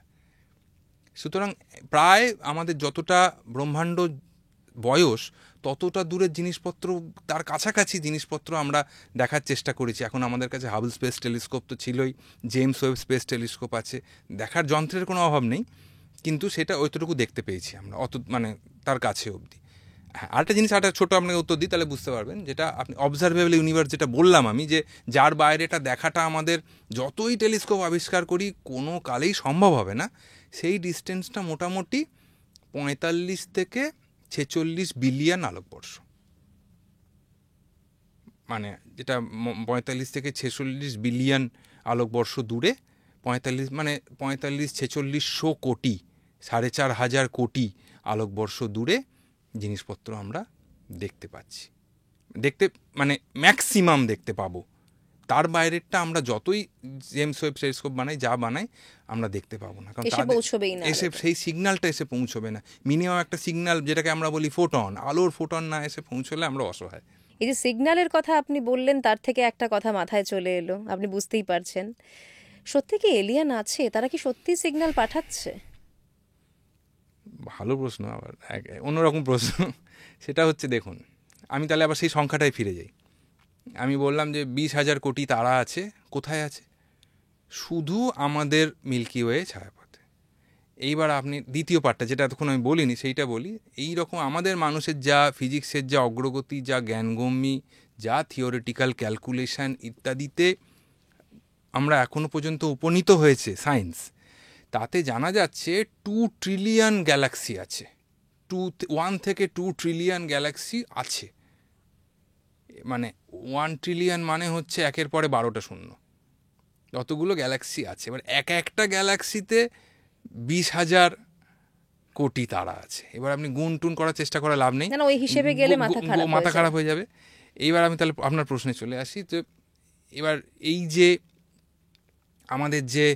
সুতরাং প্রায় আমাদের যতটা ব্রহ্মাণ্ড বয়স, ততটা দূরের জিনিসপত্র, তার কাছাকাছি জিনিসপত্র আমরা দেখার চেষ্টা করেছি। এখন আমাদের কাছে হাবল স্পেস টেলিস্কোপ তো ছিলই, জেমস ওয়েব স্পেস টেলিস্কোপ আছে, দেখার যন্ত্রের কোনো অভাব নেই, কিন্তু সেটা অতটুকু দেখতে পেয়েছি আমরা, মানে তার কাছে অবধি। হ্যাঁ, আরেকটা জিনিস, একটা ছোটো আপনাকে উত্তর দিই, তাহলে বুঝতে পারবেন, যেটা আপনি অবজারভেবল ইউনিভার্স যেটা বললাম আমি, যে যার বাইরেটা দেখাটা আমাদের যতই টেলিস্কোপ আবিষ্কার করি কোনো কালেই সম্ভব হবে না, সেই ডিস্টেন্সটা মোটামুটি 45 থেকে 46 বিলিয়ন আলোকবর্ষ। মানে যেটা 45 থেকে 46 বিলিয়ন আলোকবর্ষ দূরে, 45-4600 কোটি, 4500 কোটি আলোকবর্ষ দূরে জিনিসপত্র আমরা দেখতে পাচ্ছি, মানে ম্যাক্সিমাম দেখতে পাবো। তার বাইরেরটা আমরা যতই জেমস ওয়েব টেলিস্কোপ বানাই, যা বানাই, আমরা দেখতে পাবো না, কারণ সেই সিগন্যালটা এসে পৌঁছবে না। মিনিমাম একটা সিগন্যাল, যেটাকে আমরা বলি ফোটন, আলোর ফোটন না এসে পৌঁছলে আমরা অসহায়। এই যে সিগন্যালের কথা আপনি বললেন, তার থেকে একটা কথা মাথায় চলে এলো, আপনি বুঝতেই পারছেন, সত্যি কি এলিয়েন আছে? তারা কি সত্যি সিগন্যাল পাঠাচ্ছে? ভালো প্রশ্ন, আবার অন্যরকম প্রশ্ন। সেটা হচ্ছে, দেখুন, আমি তাহলে আবার সেই সংখ্যাটাই ফিরে যাই। আমি বললাম যে 20,000 কোটি তারা আছে, কোথায় আছে? শুধু আমাদের মিল্কি ওয়ে ছায়াপথে। এইবার আপনি দ্বিতীয় পার্টটা, যেটা এতক্ষণ আমি বলিনি, সেইটা বলি। এই রকম আমাদের মানুষের যা ফিজিক্সের যা অগ্রগতি, যা জ্ঞানগম্যি, যা থিওরিটিক্যাল ক্যালকুলেশন ইত্যাদিতে আমরা এখনো পর্যন্ত উপনীত হয়েছে সায়েন্স, তাতে জানা যাচ্ছে 2 ট্রিলিয়ন গ্যালাক্সি আছে। 1 থেকে 2 ট্রিলিয়ন গ্যালাক্সি আছে। মানে 1 ট্রিলিয়ন মানে হচ্ছে একের পরে 12টা শূন্য, যতগুলো গ্যালাক্সি আছে। এবার একটা গ্যালাক্সিতে 20,000 কোটি তারা আছে। এবার আপনি গুণ টুন করার চেষ্টা করা লাভ নেই, ওই হিসেবে গেলে মাথা খারাপ হয়ে যাবে। এইবার আমি তাহলে আপনার প্রশ্নে চলে আসি। তো এবার এই যে আমাদের যে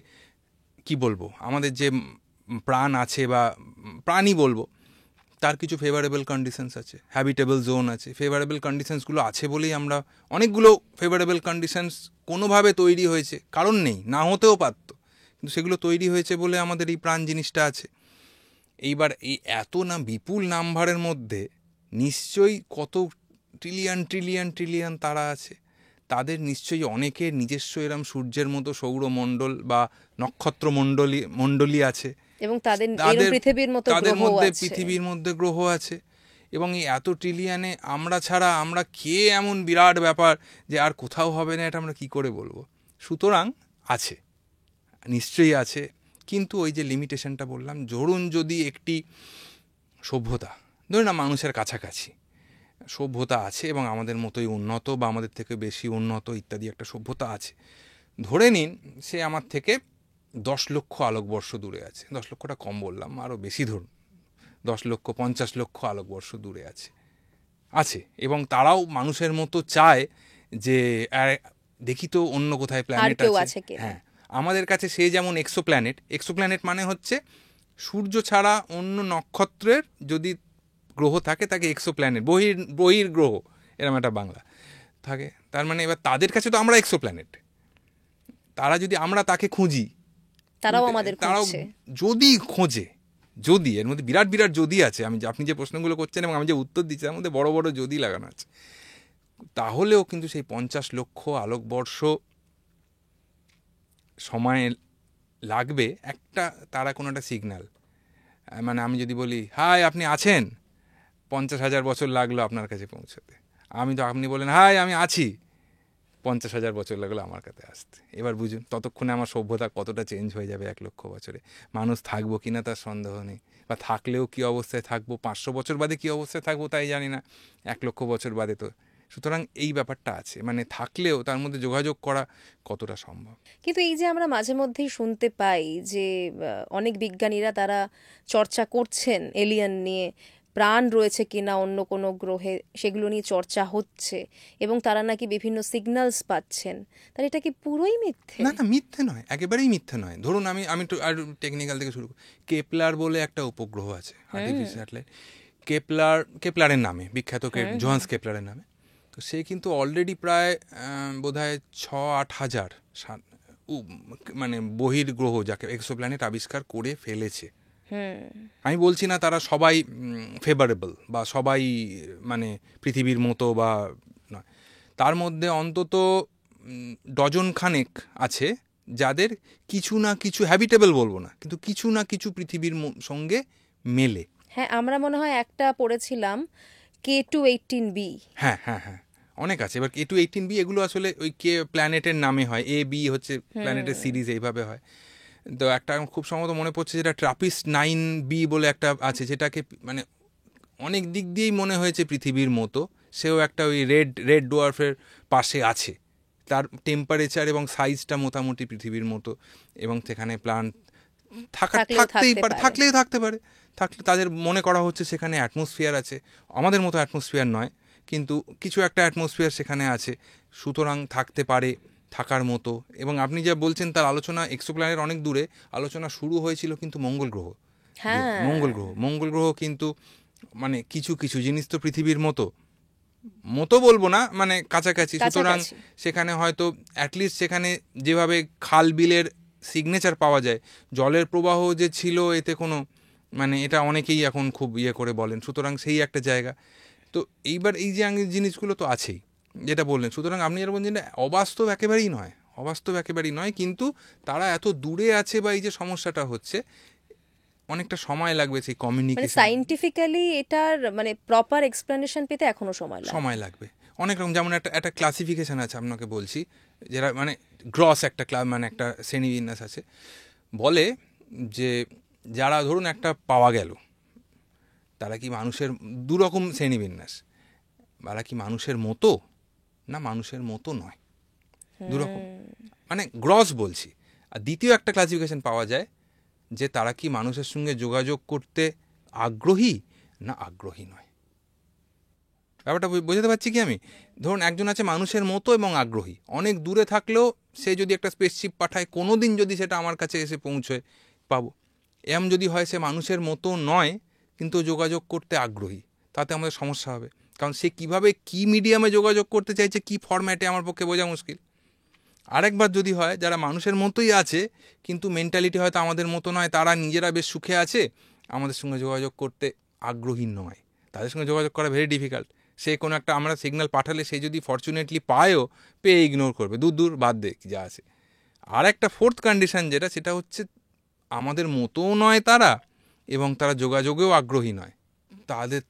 কি বলবো, আমাদের যে প্রাণ আছে বা প্রাণী বলবো, তার কিছু ফেভারেবল কন্ডিশনস আছে, হ্যাবিটেবল জোন আছে। ফেভারেবল কন্ডিশনসগুলো আছে বলেই আমরা, অনেকগুলো ফেভারেবল কন্ডিশনস কোনোভাবে তৈরি হয়েছে, কারণ নেই, না হতেও পারত, কিন্তু সেগুলো তৈরি হয়েছে বলে আমাদের এই প্রাণ জিনিসটা আছে। এইবার এই এত না বিপুল নাম্বারের মধ্যে নিশ্চয়ই কত ট্রিলিয়ন ট্রিলিয়ন ট্রিলিয়ন তারা আছে। তাদের নিশ্চয়ই অনেকের নিজস্ব এরম সূর্যের মতো সৌরমণ্ডল বা নক্ষত্র মণ্ডলী আছে, এবং তাদের মধ্যে পৃথিবীর মধ্যে গ্রহ আছে। এবং এই এত ট্রিলিয়নে আমরা ছাড়া আমরা কে এমন বিরাট ব্যাপার যে আর কোথাও হবে না, এটা আমরা কি করে বলবো? সুতরাং আছে, নিশ্চয়ই আছে। কিন্তু ওই যে লিমিটেশনটা বললাম, ধরুন যদি একটি সভ্যতা, ধরুন না মানুষের কাছাকাছি সভ্যতা আছে এবং আমাদের মতোই উন্নত বা আমাদের থেকে বেশি উন্নত ইত্যাদি একটা সভ্যতা আছে, ধরে নিন সে আমার থেকে 10 লক্ষ আলোকবর্ষ দূরে আছে। 10 লক্ষটা কম বললাম, আরও বেশি ধরুন, 10 লক্ষ 50 লক্ষ আলোকবর্ষ দূরে আছে আছে। এবং তারাও মানুষের মতো চায় যে দেখি তো অন্য কোথায় প্ল্যানেট আছে। হ্যাঁ, আমাদের কাছে সে যেমন এক্সোপ্ল্যানেট মানে হচ্ছে সূর্য ছাড়া অন্য নক্ষত্রের যদি গ্রহ থাকে তাকে এক্সোপ্ল্যানেট, বহির্গ্রহ, এরকম একটা বাংলা থাকে। তার মানে এবার তাদের কাছে তো আমরা এক্সোপ্ল্যানেট, তারা যদি আমরা তাকে খুঁজি, তারাও যদি খোঁজে, যদি এর মধ্যে বিরাট বিরাট যদি আছে, আপনি যে প্রশ্নগুলো করছেন এবং আমি যে উত্তর দিচ্ছি তার মধ্যে বড় বড় যদি লাগানো আছে, তাহলেও কিন্তু সেই 50 লক্ষ আলোকবর্ষ সময় লাগবে একটা তারা কোনো একটা সিগন্যাল। মানে আমি যদি বলি হাই আপনি আছেন, 50,000 বছর লাগলো আপনার কাছে পৌঁছতে। আপনি বলেন হাই আমি আছি, 50,000 বছর লাগলো আমার কাছে আসতে। এবার বুঝুন ততক্ষণে আমার সভ্যতা কতটা চেঞ্জ হয়ে যাবে 1 লক্ষ বছরে। মানুষ থাকবো কিনা তার সন্দেহ নেই, বা থাকলেও কী অবস্থায় থাকবো, 500 বছর বাদে কী অবস্থায় থাকবো তাই জানি না, 1 লক্ষ বছর বাদে তো। সুতরাং এই ব্যাপারটা আছে, মানে থাকলেও তার মধ্যে যোগাযোগ করা কতটা সম্ভব। কিন্তু এই যে আমরা মাঝে মধ্যেই শুনতে পাই যে অনেক বিজ্ঞানীরা তারা চর্চা করছেন এলিয়েন নিয়ে, প্রাণ রয়েছে কিনা অন্য কোনো গ্রহে সেগুলো নিয়ে চর্চা হচ্ছে, এবং তারা নাকি বিভিন্ন সিগন্যালস পাচ্ছেন। তাহলে এটা কি পুরোই মিথ্যে? না, মিথ্যে নয়, একেবারেই মিথ্যে নয়। ধরুন আমি একটু আর টেকনিক্যাল থেকে শুরু করি। কেপলার বলে একটা উপগ্রহ আছে, আর্টিফিশিয়াল স্যাটেলাইট, কেপলারের নামে বিখ্যাত, জোহান্স কেপলারের নামে। তো সে কিন্তু অলরেডি প্রায় বোধহয় 6-8 হাজার মানে বহির্গ্রহ, যাকে এক্সোপ্ল্যানেট, আবিষ্কার করে ফেলেছে। আমি বলছি না তারা সবাই ফেভারেবল বা সবাই মানে পৃথিবীর মতো বা নয়, তার মধ্যে অন্তত ডজন খানেক আছে যাদের কিছু না কিছু, হ্যাবিটেবল বলবো না, কিন্তু কিছু না কিছু পৃথিবীর সঙ্গে মেলে। হ্যাঁ, আমরা মনে হয় একটা পড়েছিলাম K2-18b। হ্যাঁ, অনেক আছে। এবার K2-18b এগুলো আসলে ওই কে প্ল্যানেটের নামে হয়, AB হচ্ছে প্ল্যানেটের সিরিজ, এইভাবে হয়। তো একটা খুব সম্ভবত মনে পড়ছে যেটা TRAPPIST-9b বলে একটা আছে, যেটাকে মানে অনেক দিক দিয়েই মনে হয়েছে পৃথিবীর মতো। সেও একটা ওই রেড ডোয়ার্ফের পাশে আছে, তার টেম্পারেচার এবং সাইজটা মোটামুটি পৃথিবীর মতো, এবং সেখানে প্লান্ট থাকলেই থাকতে পারে। থাকলে তাদের মনে করা হচ্ছে সেখানে অ্যাটমসফিয়ার আছে, আমাদের মতো অ্যাটমসফিয়ার নয়, কিন্তু কিছু একটা অ্যাটমসফিয়ার সেখানে আছে, সুতরাং থাকতে পারে, থাকার মতো। এবং আপনি যা বলছেন তার আলোচনা এক্সোপ্ল্যানেট অনেক দূরে, আলোচনা শুরু হয়েছিল কিন্তু মঙ্গল গ্রহ কিন্তু মানে কিছু কিছু জিনিস তো পৃথিবীর মতো বলবো না, মানে কাছাকাছি। সুতরাং সেখানে হয়তো অ্যাটলিস্ট সেখানে যেভাবে খাল বিলের সিগনেচার পাওয়া যায়, জলের প্রবাহ যে ছিল এতে কোনো, মানে এটা অনেকেই এখন খুব করে বলেন। সুতরাং সেই একটা জায়গা। তো এইবার এই যে জিনিসগুলো তো আছেই, যেটা বললেন। সুতরাং আপনি যেটা বলছেন অবাস্তব একেবারেই নয়, কিন্তু তারা এত দূরে আছে বা এই যে সমস্যাটা হচ্ছে অনেকটা সময় লাগবে সেই মানে কমিউনিকেশন, সায়েন্টিফিক্যালি এটার মানে প্রপার এক্সপ্লেনেশন পেতে এখনো সময় লাগবে অনেক রকম। যেমন একটা ক্লাসিফিকেশন আছে, আপনাকে বলছি, যেটা মানে গ্রস একটা মানে একটা শ্রেণীবিন্যাস আছে। বলে যে যারা ধরুন একটা পাওয়া গেল, তারা কি মানুষের দুরকম শ্রেণীবিন্যাস, তারা কি মানুষের মতো না মানুষের মতো নয়, দুরকম, মানে গ্রস বলছি। আর দ্বিতীয় একটা ক্লাসিফিকেশন পাওয়া যায় যে তারা কি মানুষের সঙ্গে যোগাযোগ করতে আগ্রহী না আগ্রহী নয়। ব্যাপারটা বোঝাতে পারছি কি আমি? ধরুন একজন আছে মানুষের মতো এবং আগ্রহী, অনেক দূরে থাকলেও সে যদি একটা স্পেসশিপ পাঠায়, কোনো দিন যদি সেটা আমার কাছে এসে পৌঁছয় পাবো। এমন যদি হয় সে মানুষের মতো নয় কিন্তু যোগাযোগ করতে আগ্রহী, তাতে আমাদের সমস্যা হবে। কারণ সে কিভাবে কি মিডিয়ামে যোগাযোগ করতে চাইছে, কি ফরম্যাটে, আমার পক্ষে বোঝা মুশকিল। আরেকবার যদি হয় যারা মানুষের মতোই আছে কিন্তু মেন্টালিটি হয়তো আমাদের মতো নয়, তারা নিজেরা বেশ সুখে আছে, আমাদের সঙ্গে যোগাযোগ করতে আগ্রহী নয়, তাদের সঙ্গে যোগাযোগ করা ভেরি ডিফিকাল্ট। সে কোনো একটা আমরা সিগন্যাল পাঠালে সে যদি ফরচুনেটলি পায়ও, পেয়ে ইগনোর করবে, দূর বাদ দে যা আছে। আর একটা ফোর্থ কন্ডিশন যেটা, সেটা হচ্ছে আমাদের মতোও নয় তারা, এবং তারা যোগাযোগেও আগ্রহী নয়,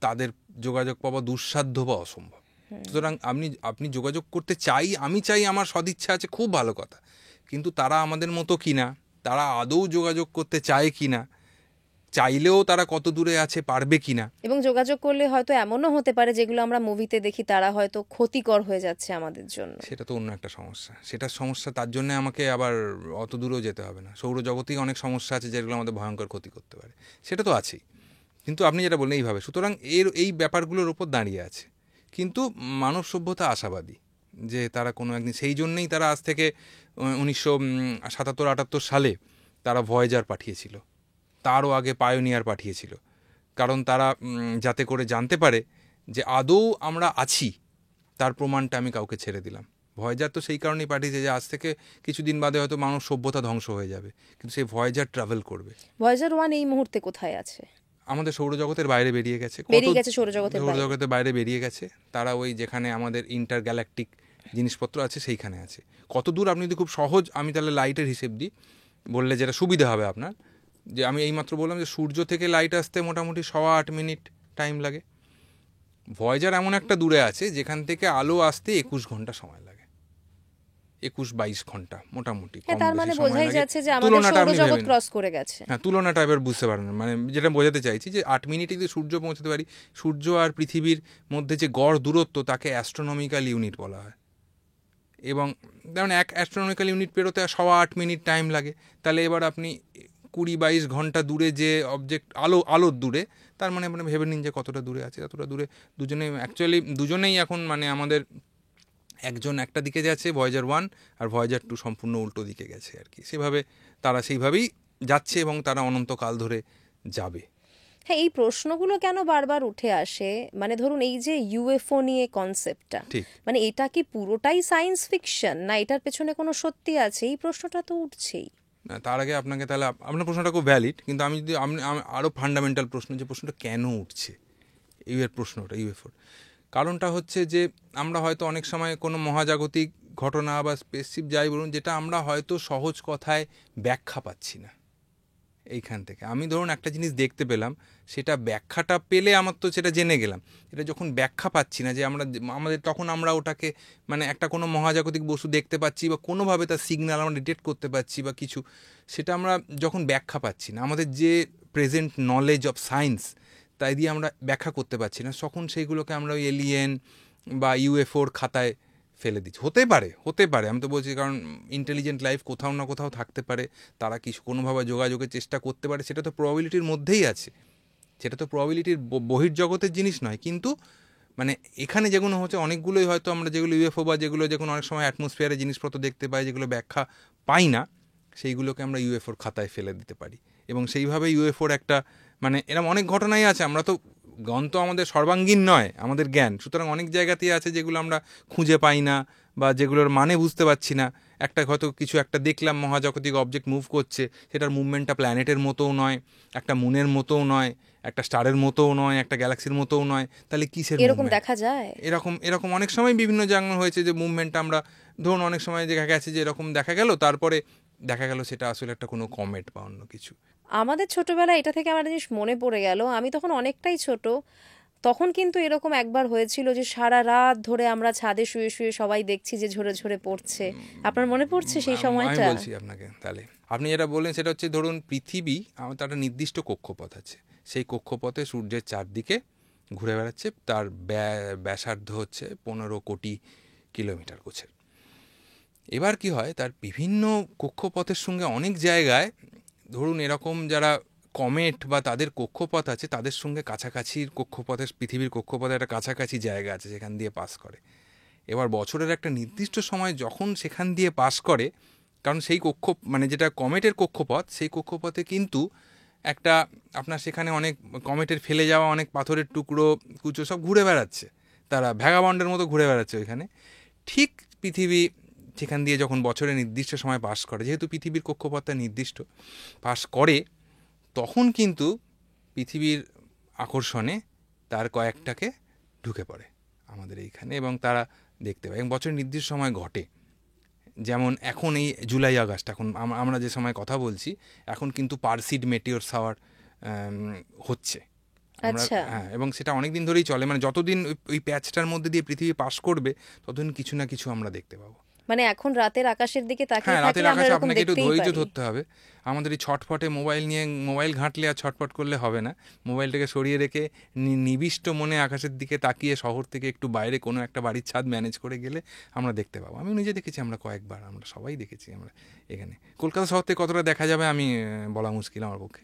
তাদের যোগাযোগ পাওয়া দুঃসাধ্য বা অসম্ভব। সুতরাং আপনি যোগাযোগ করতে আমি চাই, আমার সদিচ্ছা আছে, খুব ভালো কথা, কিন্তু তারা আমাদের মতো কিনা, তারা আদৌ যোগাযোগ করতে চায় কিনা, চাইলেও তারা কত দূরে আছে, পারবে কিনা। এবং যোগাযোগ করলে হয়তো এমনও হতে পারে যেগুলো আমরা মুভিতে দেখি, তারা হয়তো ক্ষতিকর হয়ে যাচ্ছে আমাদের জন্য। সেটা তো অন্য একটা সমস্যা, তার জন্য আমাকে আবার অত দূরেও যেতে হবে না। সৌরজগতেই অনেক সমস্যা আছে যেগুলো আমাদের ভয়ঙ্কর ক্ষতি করতে পারে, সেটা তো আছেই। কিন্তু আপনি যেটা বললেন এইভাবে, সুতরাং এই ব্যাপারগুলোর উপর দাঁড়িয়ে আছে। কিন্তু মানব সভ্যতা আশাবাদী যে তারা কোনো একদিন, সেই জন্যেই তারা আজ থেকে 1977-78 সালে তারা ভয়েজার পাঠিয়েছিল, তারও আগে পায়োনিয়ার পাঠিয়েছিল, কারণ তারা যাতে করে জানতে পারে যে আদৌ আমরা আছি, তার প্রমাণটা আমি কাউকে ছেড়ে দিলাম। ভয়েজার তো সেই কারণেই পাঠিয়েছে যে আজ থেকে কিছুদিন বাদে হয়তো মানব সভ্যতা ধ্বংস হয়ে যাবে, কিন্তু সেই ভয়েজার ট্রাভেল করবে। ভয়েজার 1 এই মুহূর্তে কোথায় আছে? আমাদের সৌরজগতের বাইরে বেরিয়ে গেছে, সৌরজগতের বাইরে বেরিয়ে গেছে। তারা ওই যেখানে আমাদের ইন্টার গ্যালাকটিক জিনিসপত্র আছে সেইখানে আছে। কত দূর আপনি যদি খুব সহজ, আমি তাহলে লাইটের হিসেব দিই, বললে যেটা সুবিধা হবে আপনার, যে আমি এইমাত্র বললাম যে সূর্য থেকে লাইট আসতে মোটামুটি 8.25 মিনিট টাইম লাগে। ভয়েজার এমন একটা দূরে আছে যেখান থেকে আলো আসতে 21 ঘন্টা সময় লাগে, 21-22 ঘন্টা মোটামুটি। তার মানে বোঝাই যাচ্ছে যে আমাদের সৌরজগৎ ক্রস করে গেছে। হ্যাঁ, তুলনাটা এবার বুঝতে পারেন, মানে যেটা বোঝাতে চাইছি যে 8 মিনিটে যদি সূর্য পৌঁছাতে পারি, সূর্য আর পৃথিবীর মধ্যে যে গড় দূরত্ব তাকে অ্যাস্ট্রোনমিক্যাল ইউনিট বলা হয়। এবং যেমন এক অ্যাস্ট্রোনমিক্যাল ইউনিট পেরোতে 8.25 মিনিট টাইম লাগে। তাহলে এবার আপনি 20-22 ঘন্টা দূরে যে অবজেক্ট, আলোর দূরে, তার মানে আপনি ভেবে নিন যে কতটা দূরে আছে। এতটা দূরে দুজনেই এখন মানে আমাদের একজন একটা দিকে যাচ্ছে ভয়েজার 1, আর ভয়েজার 2 সম্পূর্ণ উল্টো দিকে গেছে আর কি। সেভাবে তারা সেইভাবেই যাচ্ছে এবং তারা অনন্তকাল ধরে যাবে। হ্যাঁ, এই প্রশ্নগুলো কেন বারবার উঠে আসে, মানে ধরুন এই যে ইউএফও নিয়ে কনসেপ্টটা, মানে এটা কি পুরোটাই সায়েন্স ফিকশন না এটার পেছনে কোনো সত্যি আছে? এই প্রশ্নটা তো উঠছেই। তার আগে আপনাকে, তাহলে আপনার প্রশ্নটা খুব ভ্যালিড, কিন্তু আমি যদি আরও ফান্ডামেন্টাল প্রশ্ন, যে প্রশ্নটা কেন উঠছে ইউএফওর কারণটা হচ্ছে যে আমরা হয়তো অনেক সময় কোনো মহাজাগতিক ঘটনা বা স্পেসশিপ যাই বলুন, যেটা আমরা হয়তো সহজ কথায় ব্যাখ্যা পাচ্ছি না। এইখান থেকে আমি ধরুন একটা জিনিস দেখতে পেলাম, সেটা ব্যাখ্যাটা পেলে আমার তো সেটা জেনে গেলাম। এটা যখন ব্যাখ্যা পাচ্ছি না, যে আমাদের তখন আমরা ওটাকে মানে একটা কোনো মহাজাগতিক বস্তু দেখতে পাচ্ছি বা কোনোভাবে তার সিগন্যাল আমরা ডিটেক্ট করতে পারছি বা কিছু, সেটা আমরা যখন ব্যাখ্যা পাচ্ছি না, আমাদের যে প্রেজেন্ট নলেজ অফ সায়েন্স তাই দিয়ে আমরা ব্যাখ্যা করতে পারছি না, তখন সেইগুলোকে আমরা ওই এলিয়েন বা ইউএফওর খাতায় ফেলে দিচ্ছি। হতে পারে, আমি তো বলছি, কারণ ইন্টেলিজেন্ট লাইফ কোথাও না কোথাও থাকতে পারে, তারা কিছু কোনোভাবে যোগাযোগের চেষ্টা করতে পারে, সেটা তো প্রবাবিলিটির মধ্যেই আছে, সেটা তো প্রবাবিলিটির বহির্জগতের জিনিস নয়। কিন্তু মানে এখানে যেগুলো হচ্ছে অনেকগুলোই হয়তো আমরা যেগুলো ইউএফও বা যেগুলো অনেক সময় অ্যাটমসফিয়ারে জিনিসপত্র দেখতে পাই, যেগুলো ব্যাখ্যা পাই না, সেইগুলোকে আমরা ইউএফওর খাতায় ফেলে দিতে পারি। এবং সেইভাবে ইউএফওর একটা মানে এরকম অনেক ঘটনাই আছে। আমরা তো জ্ঞান তো আমাদের সর্বাঙ্গীন নয় আমাদের জ্ঞান, সুতরাং অনেক জায়গাতেই আছে যেগুলো আমরা খুঁজে পাই না বা যেগুলোর মানে বুঝতে পারছি না। একটা হয়তো কিছু একটা দেখলাম মহাজাগতিক অবজেক্ট মুভ করছে, সেটার মুভমেন্টটা প্ল্যানেটের মতোও নয়, একটা মুনের মতোও নয়, একটা স্টারের মতোও নয়, একটা গ্যালাক্সির মতোও নয়, তাহলে কিসের এরকম মুভমেন্ট? দেখা যায়? এরকম অনেক সময় বিভিন্ন জায়গায় হয়েছে যে মুভমেন্টটা আমরা ধরুন অনেক সময় দেখা গেছে যে এরকম দেখা গেল, তারপরে দেখা গেল সেটা আসলে একটা কোনো কমেট বা অন্য কিছু। আমাদের ছোটবেলায় এটা থেকে আমার জিনিস মনে পড়ে গেল, আমি তখন অনেকটাই ছোট, তখন কিন্তু এরকম একবার হয়েছিল যে সারা রাত ধরে আমরা ছাদে শুয়ে শুয়ে সবাই দেখছি যে ঝরে ঝরে পড়ছে। আপনার মনে পড়ছে সেই আমি সময়টা? বলছি আপনাকে, তাহলে আপনি যেটা বললেন সেটা হচ্ছে ধরুন পৃথিবী, তার একটা নির্দিষ্ট কক্ষপথ আছে, সেই কক্ষপথে সূর্যের চারদিকে ঘুরে বেড়াচ্ছে, তার ব্যাসার্ধ হচ্ছে 15 কোটি কিলোমিটার গোছের। এবার কি হয়, তার বিভিন্ন কক্ষপথের সঙ্গে অনেক জায়গায় ধরুন এরকম যারা কমেট বা তাদের কক্ষপথ আছে তাদের সঙ্গে কাছাকাছির কক্ষপথের, পৃথিবীর কক্ষপথে একটা কাছাকাছি জায়গা আছে যেখান দিয়ে পাস করে। এবার বছরের একটা নির্দিষ্ট সময় যখন সেখান দিয়ে পাস করে, কারণ সেই মানে যেটা কমেটের কক্ষপথ, সেই কক্ষপথে কিন্তু একটা আপনার সেখানে অনেক কমেটের ফেলে যাওয়া অনেক পাথরের টুকরো কুচো সব ঘুরে বেড়াচ্ছে, তারা ভ্যাগাবন্ডের মতো ঘুরে বেড়াচ্ছে ওইখানে। ঠিক পৃথিবী সেখান দিয়ে যখন বছরের নির্দিষ্ট সময় পাস করে, যেহেতু পৃথিবীর কক্ষপথটা নির্দিষ্ট পাস করে, তখন কিন্তু পৃথিবীর আকর্ষণে তার কয়েকটাকে ঢুকে পড়ে আমাদের এইখানে এবং তারা দেখতে পায় এবং বছরের নির্দিষ্ট সময় ঘটে। যেমন এখন এই জুলাই আগস্ট, এখন আমরা যে সময় কথা বলছি, এখন কিন্তু পারসিড মেটিওর শাওয়ার হচ্ছে। হ্যাঁ, এবং সেটা অনেক দিন ধরেই চলে, মানে যতদিন ওই প্যাচটার মধ্যে দিয়ে পৃথিবী পাস করবে ততদিন কিছু না কিছু আমরা দেখতে পাবো। মানে এখন রাতের আকাশের দিকে তাকিয়ে হ্যাঁ, রাতের থাকলে আমরা আকাশে এরকম আপনাকে একটু দেখতেই ধৈর্য পারি। ধরতে হবে। আমাদের এই ছটফটে মোবাইল নিয়ে, মোবাইল ঘাঁটলে আর ছটফট করলে হবে না। মোবাইলটাকে সরিয়ে রেখে নিবিষ্ট মনে আকাশের দিকে তাকিয়ে শহর থেকে একটু বাইরে কোনো একটা বাড়ির ছাদ ম্যানেজ করে গেলে আমরা দেখতে পাবো। আমি নিজে দেখেছি, আমরা কয়েকবার, আমরা সবাই দেখেছি। আমরা এখানে কলকাতা শহর থেকে কতটা দেখা যাবে আমি বলা মুশকিল আমার পক্ষে,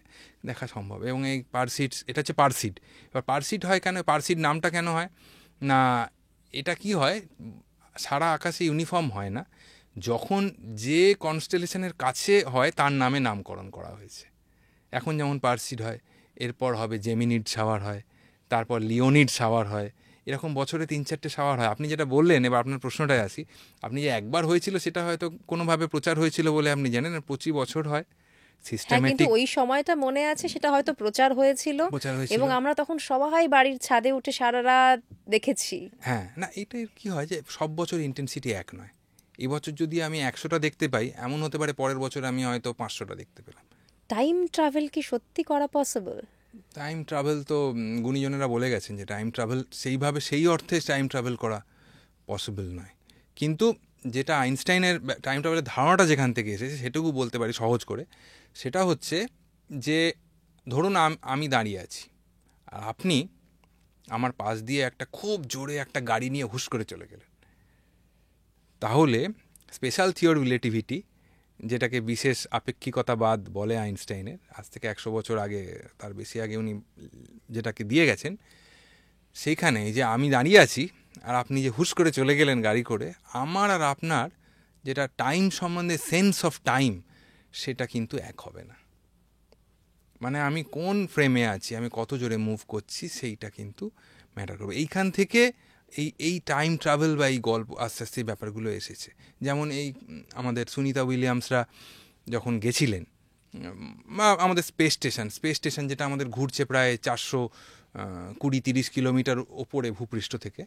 দেখা সম্ভব। এবং এই পারসিড, এটা হচ্ছে পারসিড। এবার পারসিড হয় কেন, পারসিড নামটা কেন হয় না, এটা কি হয়, সারা আকাশে ইউনিফর্ম হয় না, যখন যে কনস্টেলেশনের কাছে হয় তার নামে নামকরণ করা হয়েছে। এখন যেমন পারসিড হয়, এরপর হবে জেমিনিড শাওয়ার হয়, তারপর লিওনিড শাওয়ার হয়, এরকম বছরে 3-4টে শাওয়ার হয়। আপনি যেটা বললেন, এবার আপনার প্রশ্নটায় আসি, আপনি যে একবার হয়েছিল সেটা হয়তো কোনোভাবে প্রচার হয়েছিল বলে আপনি জানেন, 25 বছর হয় হ্যাঁ, কিন্তু সিস্টেমেটিক ওই সময়টা মনে আছে, সেটা হয়তো প্রচার হয়েছিল এবং আমরা তখন সবাই বাড়ির ছাদে উঠে সারা রাত দেখেছি। হ্যাঁ, না এটাই কি হয় যে সব বছর ইন্টেন্সিটি এক নয়। এই বছর যদি আমি 100টা দেখতে পাই, এমন হতে পারে পরের বছর আমি হয়তো 500টা দেখতে পেলাম। টাইম ট্রাভেল কি সত্যি করা পসিবল? টাইম ট্রাভেল তো গুণীজনেরা বলে গেছেন যে টাইম ট্রাভেল সেইভাবে, সেই অর্থে টাইম ট্রাভেল করা পসিবল নয়। কিন্তু যেটা আইনস্টাইনের টাইম ট্রাভেলের ধারণাটা যেখান থেকে এসেছে সেটুকু বলতে পারি সহজ করে, সেটা হচ্ছে যে ধরুন আমি দাঁড়িয়ে আছি আর আপনি আমার পাশ দিয়ে একটা খুব জোরে একটা গাড়ি নিয়ে হুশ করে চলে গেলেন, তাহলে স্পেশাল থিওরি রিলেটিভিটি, যেটাকে বিশেষ আপেক্ষিকতাবাদ বলে আইনস্টাইনের, আজ থেকে 100 বছর আগে, তার বেশি আগে উনি যেটাকে দিয়ে গেছেন, সেইখানে যে আমি দাঁড়িয়ে আছি আর আপনি যে হুশ করে চলে গেলেন গাড়ি করে, আমার আর আপনার যেটা টাইম সম্বন্ধে সেন্স অফ টাইম, সেটা কিন্তু এক হবে না। মানে আমি কোন ফ্রেমে আছি, আমি কত জোরে মুভ করছি, সেইটা কিন্তু ম্যাটার করবে। এইখান থেকে এই টাইম ট্রাভেল বা এই গল্প আস্তে আস্তে ব্যাপারগুলো এসেছে। যেমন এই আমাদের সুনিতা উইলিয়ামসরা যখন গেছিলেন আমাদের স্পেস স্টেশন যেটা আমাদের ঘুরছে প্রায় 420-30 কিলোমিটার ওপরে ভূপৃষ্ঠ থেকে,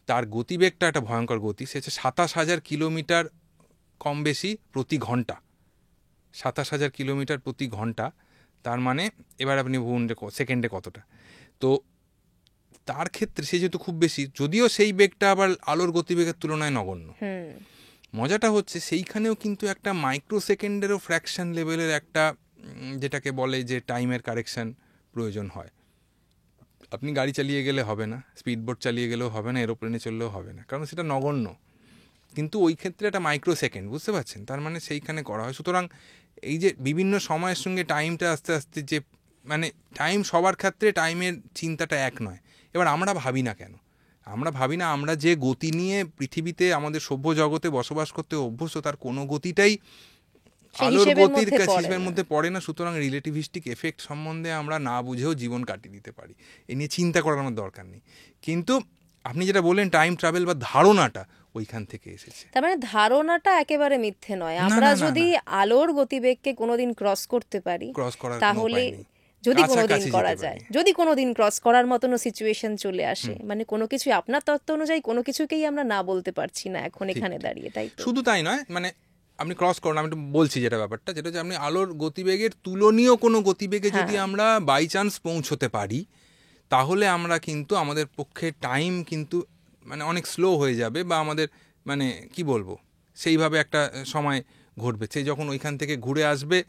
তার গতিবেগটা একটা ভয়ঙ্কর গতি, সে হচ্ছে 27,000 কিলোমিটার কম বেশি প্রতি ঘন্টা। 27,000 কিলোমিটার প্রতি ঘন্টা, তার মানে এবার আপনি ভাবুন যে সেকেন্ডে কতটা। তো তার ক্ষেত্রে সে যেহেতু খুব বেশি, যদিও সেই বেগটা আবার আলোর গতিবেগের তুলনায় নগণ্য, মজাটা হচ্ছে সেইখানেও কিন্তু একটা মাইক্রো সেকেন্ডেরও ফ্র্যাকশন লেভেলের একটা যেটাকে বলে যে টাইমের কারেকশন প্রয়োজন হয়। আপনি গাড়ি চালিয়ে গেলে হবে না, স্পিডবোট চালিয়ে গেলেও হবে না, এরোপ্লেনে চললেও হবে না, কারণ সেটা নগণ্য। কিন্তু ওই ক্ষেত্রে একটা মাইক্রো সেকেন্ড, বুঝতে পারছেন, তার মানে সেইখানে করা হয়। সুতরাং এই যে বিভিন্ন সময়ের সঙ্গে টাইমটা আস্তে আস্তে যে, মানে টাইম সবার ক্ষেত্রে টাইমের চিন্তাটা এক নয়। এবার আমরা ভাবি না কেন, আমরা যে গতি নিয়ে পৃথিবীতে আমাদের সভ্য জগতে বসবাস করতে অভ্যস্ত, তার কোনো গতিটাই আলোর গতির হিসেবের মধ্যে পড়ে না। সুতরাং রিলেটিভিস্টিক এফেক্ট সম্বন্ধে আমরা না বুঝেও জীবন কাটিয়ে দিতে পারি, এ নিয়ে চিন্তা করার আমার দরকার নেই। কিন্তু আপনি যেটা বললেন টাইম ট্রাভেল বা ধারণাটা, ওইখান থেকে এসেছে। তার মানে ধারণাটা একেবারে মিথ্যে নয়। না, আমরা না, না, যদি না। আলোর গতিবেগকে কোনোদিন ক্রস করতে পারি, ক্রস করার কোনো তাহলে উপায় নেই। যদি কোনোদিন কাছাকাছি করা যেতে যায়, পারি। যদি কোনোদিন ক্রস করার মতনও সিচুয়েশন চলে আসে, মানে কোনো কিছু আপনার তত্ত্ব অনুযায়ী কোনো কিছুকেই আমরা না বলতে পারছি না এখন ঠিক, এখানে ঠিক। দাঁড়িয়ে, তাই তো? শুধু তাই নয়, মানে আপনি ক্রস করুন, আমি একটু বলছি যেটা ব্যাপারটা, যেটা হচ্ছে আপনি আলোর গতিবেগের তুলনীয় কোনো গতিবেগে যদি হ্যাঁ। আমরা বাই চান্স পৌঁছতে পারি, তাহলে আমরা কিন্তু আমাদের পক্ষে টাইম কিন্তু মানে অনেক স্লো হয়ে যাবে, বা আমাদের মানে কি বলবো, সেইভাবে একটা সময় ঘটবে। সে যখন ওইখান থেকে ঘুরে আসবে,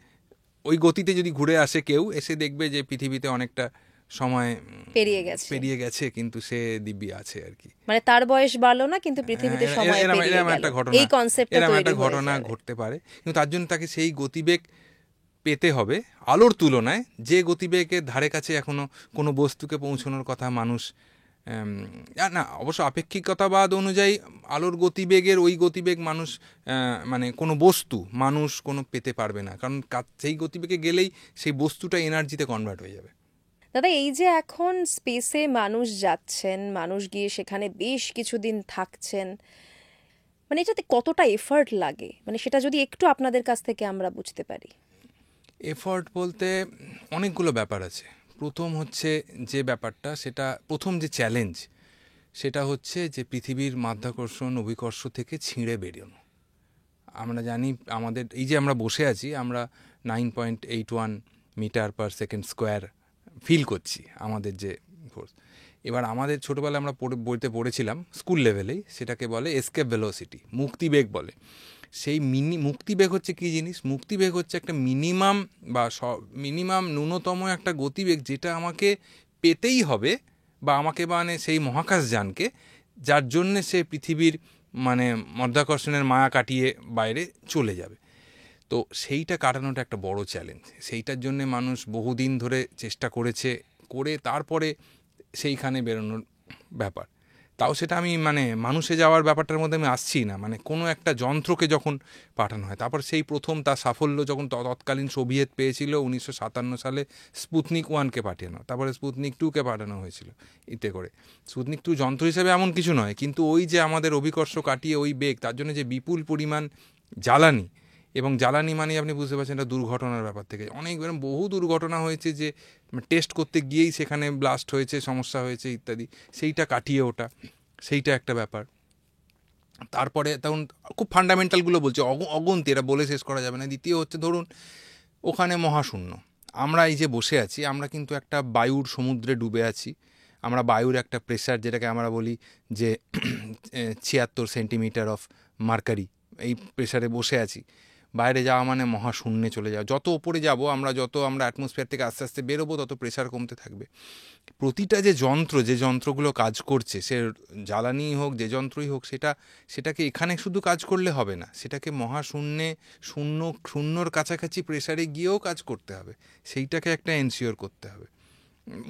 ওই গতিতে যদি ঘুরে আসে কেউ, এসে দেখবে যে পৃথিবীতে অনেকটা সময় পেরিয়ে গেছে, কিন্তু সে দিব্যি আছে আর কি। মানে তার বয়স বাড়লো না, কিন্তু পৃথিবীতে সময় পেরিয়ে গেল, এই কনসেপ্টটা তৈরি হয়ে ঘটনা যাবে। ঘটতে পারে, কিন্তু তার জন্য তাকে সেই গতিবেগ পেতে হবে আলোর তুলনায়, যে গতিবেগের ধারে কাছে এখনো কোনো বস্তুকে পৌঁছানোর কথা মানুষ, না অবশ্য আপেক্ষিকতাবাদ অনুযায়ী আলোর গতিবেগের ওই গতিবেগ মানুষ মানে কোনো বস্তু মানুষ কোনো পেতে পারবে না, কারণ সেই গতিবেগে গেলেই সেই বস্তুটা এনার্জিতে কনভার্ট হয়ে যাবে। দাদা, এই যে এখন স্পেসে মানুষ যাচ্ছেন, মানুষ গিয়ে সেখানে বেশ কিছুদিন থাকছেন, মানে এটাতে কতটা এফার্ট লাগে, মানে সেটা যদি একটু আপনাদের কাছ থেকে আমরা বুঝতে পারি। এফর্ট বলতে অনেকগুলো ব্যাপার আছে। প্রথম হচ্ছে যে ব্যাপারটা, সেটা প্রথম যে চ্যালেঞ্জ, সেটা হচ্ছে যে পৃথিবীর মাধ্যাকর্ষণ অভিকর্ষ থেকে ছিঁড়ে বেরোনো। আমরা জানি আমাদের এই যে আমরা বসে আছি, আমরা 9.81 metre per second square feel করছি আমাদের যে ফোর্স। এবার আমাদের ছোটোবেলায় আমরা বইতে পড়েছিলাম স্কুল লেভেলেই, সেটাকে বলে এসকেপ ভেলোসিটি, মুক্তিবেগ বলে। সেই মুক্তিবেগ হচ্ছে কী জিনিস? মুক্তিবেগ হচ্ছে একটা মিনিমাম ন্যূনতম একটা গতিবেগ, যেটা আমাকে পেতেই হবে, বা আমাকে মানে সেই মহাকাশযানকে, যার জন্যে সে পৃথিবীর মানে মাধ্যাকর্ষণের মায়া কাটিয়ে বাইরে চলে যাবে। তো সেইটা কাটানোটা একটা বড় চ্যালেঞ্জ। সেইটার জন্যে মানুষ বহুদিন ধরে চেষ্টা করে তারপরে সেইখানে বেরোনোর ব্যাপার। তাও সেটা আমি মানে মানুষে যাওয়ার ব্যাপারটার মধ্যে আমি আসছি না, মানে কোনো একটা যন্ত্রকে যখন পাঠানো হয়, তারপর সেই প্রথম তার সাফল্য যখন তৎকালীন সোভিয়েত পেয়েছিল 1957 সালে স্পুতনিক 1কে পাঠানো, তারপরে স্পুতনিক 2কে পাঠানো হয়েছিল এতে করে। স্পুতনিক 2 যন্ত্র হিসেবে এমন কিছু নয়, কিন্তু ওই যে আমাদের অভিকর্ষ কাটিয়ে ওই বেগ, তার জন্য যে বিপুল পরিমাণ জ্বালানি, এবং জ্বালানি মানে আপনি বুঝতে পারছেন এটা দুর্ঘটনার ব্যাপার থেকে অনেক বহু দুর্ঘটনা হয়েছে, যে টেস্ট করতে গিয়েই সেখানে ব্লাস্ট হয়েছে, সমস্যা হয়েছে ইত্যাদি, সেইটা কাটিয়ে ওটা, সেইটা একটা ব্যাপার। তারপরে তখন খুব ফান্ডামেন্টালগুলো বলছে, অগন্তি, এটা বলে শেষ করা যাবে না। দ্বিতীয় হচ্ছে ধরুন ওখানে মহাশূন্য, আমরা এই যে বসে আছি, আমরা কিন্তু একটা বায়ুর সমুদ্রে ডুবে আছি। আমরা বায়ুর একটা প্রেসার, যেটাকে আমরা বলি যে 76 সেন্টিমিটার অফ মার্কারি, এই প্রেসারে বসে আছি। বাইরে যাওয়া মানে মহাশূন্যে চলে যাওয়া। যত ওপরে যাব আমরা, যত আমরা অ্যাটমসফিয়ার থেকে আস্তে আস্তে বেরোবো, তত প্রেসার কমতে থাকবে। প্রতিটা যে যন্ত্রগুলো কাজ করছে, সে জ্বালানি হোক, যে যন্ত্রই হোক, সেটাকে এখানে শুধু কাজ করলে হবে না, সেটাকে মহাশূন্যে শূন্যর কাছাকাছি প্রেসারে গিয়েও কাজ করতে হবে। সেইটাকে একটা এনশিওর করতে হবে।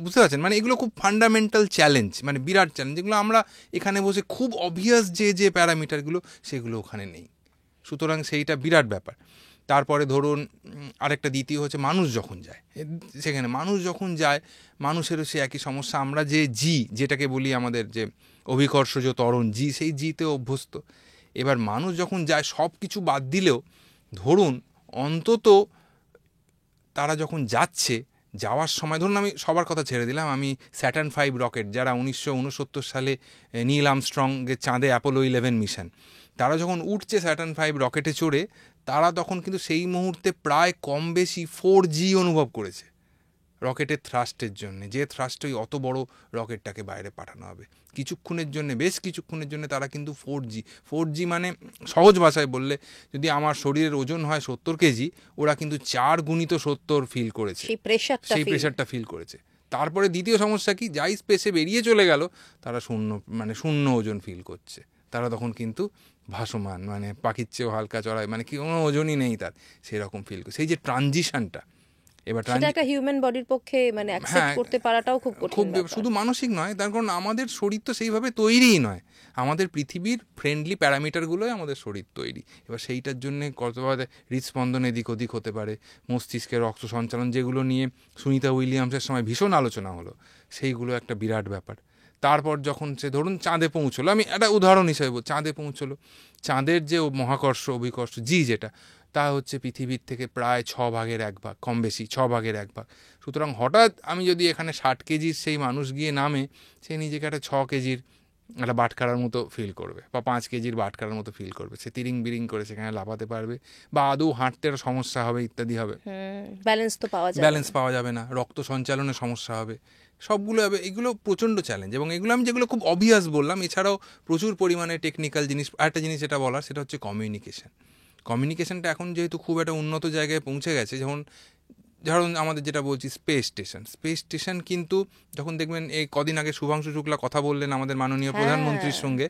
বুঝতে পারছেন? মানে এগুলো খুব ফান্ডামেন্টাল চ্যালেঞ্জ, মানে বিরাট চ্যালেঞ্জ, যেগুলো আমরা এখানে বসে খুব অবভিয়াস যে প্যারামিটারগুলো, সেগুলো ওখানে নেই। সুতরাং সেইটা বিরাট ব্যাপার। তারপরে ধরুন আরেকটা দ্বিতীয় হচ্ছে মানুষ যখন যায় সেখানে, মানুষেরও সে একই সমস্যা। আমরা যে যেটাকে বলি আমাদের যে অভিকর্ষজ ত্বরণ সেই জিতে অভ্যস্ত। এবার মানুষ যখন যায়, সব কিছু বাদ দিলেও ধরুন অন্তত তারা যখন যাওয়ার সময়, ধরুন আমি সবার কথা ছেড়ে দিলাম, আমি স্যাটার্ন 5 রকেট, যারা 1969 সালে নীল আর্মস্ট্রংয়ের চাঁদে অ্যাপোলো 11 মিশন, তারা যখন উঠছে স্যাটার্ন 5 রকেটে চড়ে, তারা তখন কিন্তু সেই মুহূর্তে প্রায় কম বেশি 4G অনুভব করেছে রকেটের থ্রাস্টের জন্য, যে থ্রাস্ট ওই অত বড় রকেটটাকে বাইরে পাঠানো হবে। বেশ কিছুক্ষণের জন্য তারা কিন্তু 4G মানে সহজ ভাষায় বললে, যদি আমার শরীরের ওজন হয় 70 কেজি, ওরা কিন্তু 4x70 ফিল করেছে, সেই প্রেশারটা ফিল করেছে। তারপরে দ্বিতীয় সমস্যা কি, যাই স্পেসে বেরিয়ে চলে গেল, তারা শূন্য ওজন ফিল করছে। তারা তখন কিন্তু ভাসমান, মানে পাখির চেয়েও হালকা চড়ায়, মানে কি কোনো ওজনই নেই তার, সেরকম ফিল করছে। সেই যে ট্রানজিশনটা, এবার সেটা একটা হিউম্যান বডির পক্ষে মানে অ্যাকসেপ্ট করতে পারাটাও খুব কঠিন ব্যাপার। শুধু মানসিক নয়, তার কারণ আমাদের শরীর তো সেইভাবে তৈরিই নয়। আমাদের পৃথিবীর ফ্রেন্ডলি প্যারামিটারগুলোই আমাদের শরীর তৈরি। এবার সেইটার জন্য কতভাবে হৃদস্পন্দন এদিক ওদিক হতে পারে, মস্তিষ্কের রক্ত সঞ্চালন, যেগুলো নিয়ে সুনিতা উইলিয়ামসের সময় ভীষণ আলোচনা হলো, সেইগুলো একটা বিরাট ব্যাপার। তারপর যখন সে ধরুন চাঁদে পৌঁছলো, আমি একটা উদাহরণ হিসেবে বলছি, চাঁদে পৌঁছলো, চাঁদের যে মহাকর্ষ অভিকর্ষ জি যেটা, তা হচ্ছে পৃথিবীর থেকে প্রায় 6/1 কম বেশি 6/1। সুতরাং হঠাৎ আমি যদি এখানে 60 কেজির সেই মানুষ গিয়ে নামে, সে নিজেকে একটা 6 কেজির একটা বাটখারার মতো ফিল করবে, বা 5 কেজির বাটখারার মতো ফিল করবে, সে তিরিং বিরিং করে সেখানে লাফাতে পারবে, বা আদৌ হাঁটতে একটা সমস্যা হবে ইত্যাদি হবে, ব্যালেন্স পাওয়া যাবে না, রক্ত সঞ্চালনের সমস্যা হবে, সবগুলো হবে। এগুলো প্রচণ্ড চ্যালেঞ্জ, এবং এগুলো আমি যেগুলো খুব অবভিয়াস বললাম, এছাড়াও প্রচুর পরিমাণে টেকনিক্যাল জিনিস। আরেকটা জিনিস যেটা বলার সেটা হচ্ছে কমিউনিকেশনটা এখন যেহেতু খুব একটা উন্নত জায়গায় পৌঁছে গেছে, যেমন ধরুন আমাদের যেটা বলছি স্পেস স্টেশন কিন্তু যখন দেখবেন এই কদিন আগে শুভাংশু শুক্লা কথা বললেন আমাদের মাননীয় প্রধানমন্ত্রীর সঙ্গে,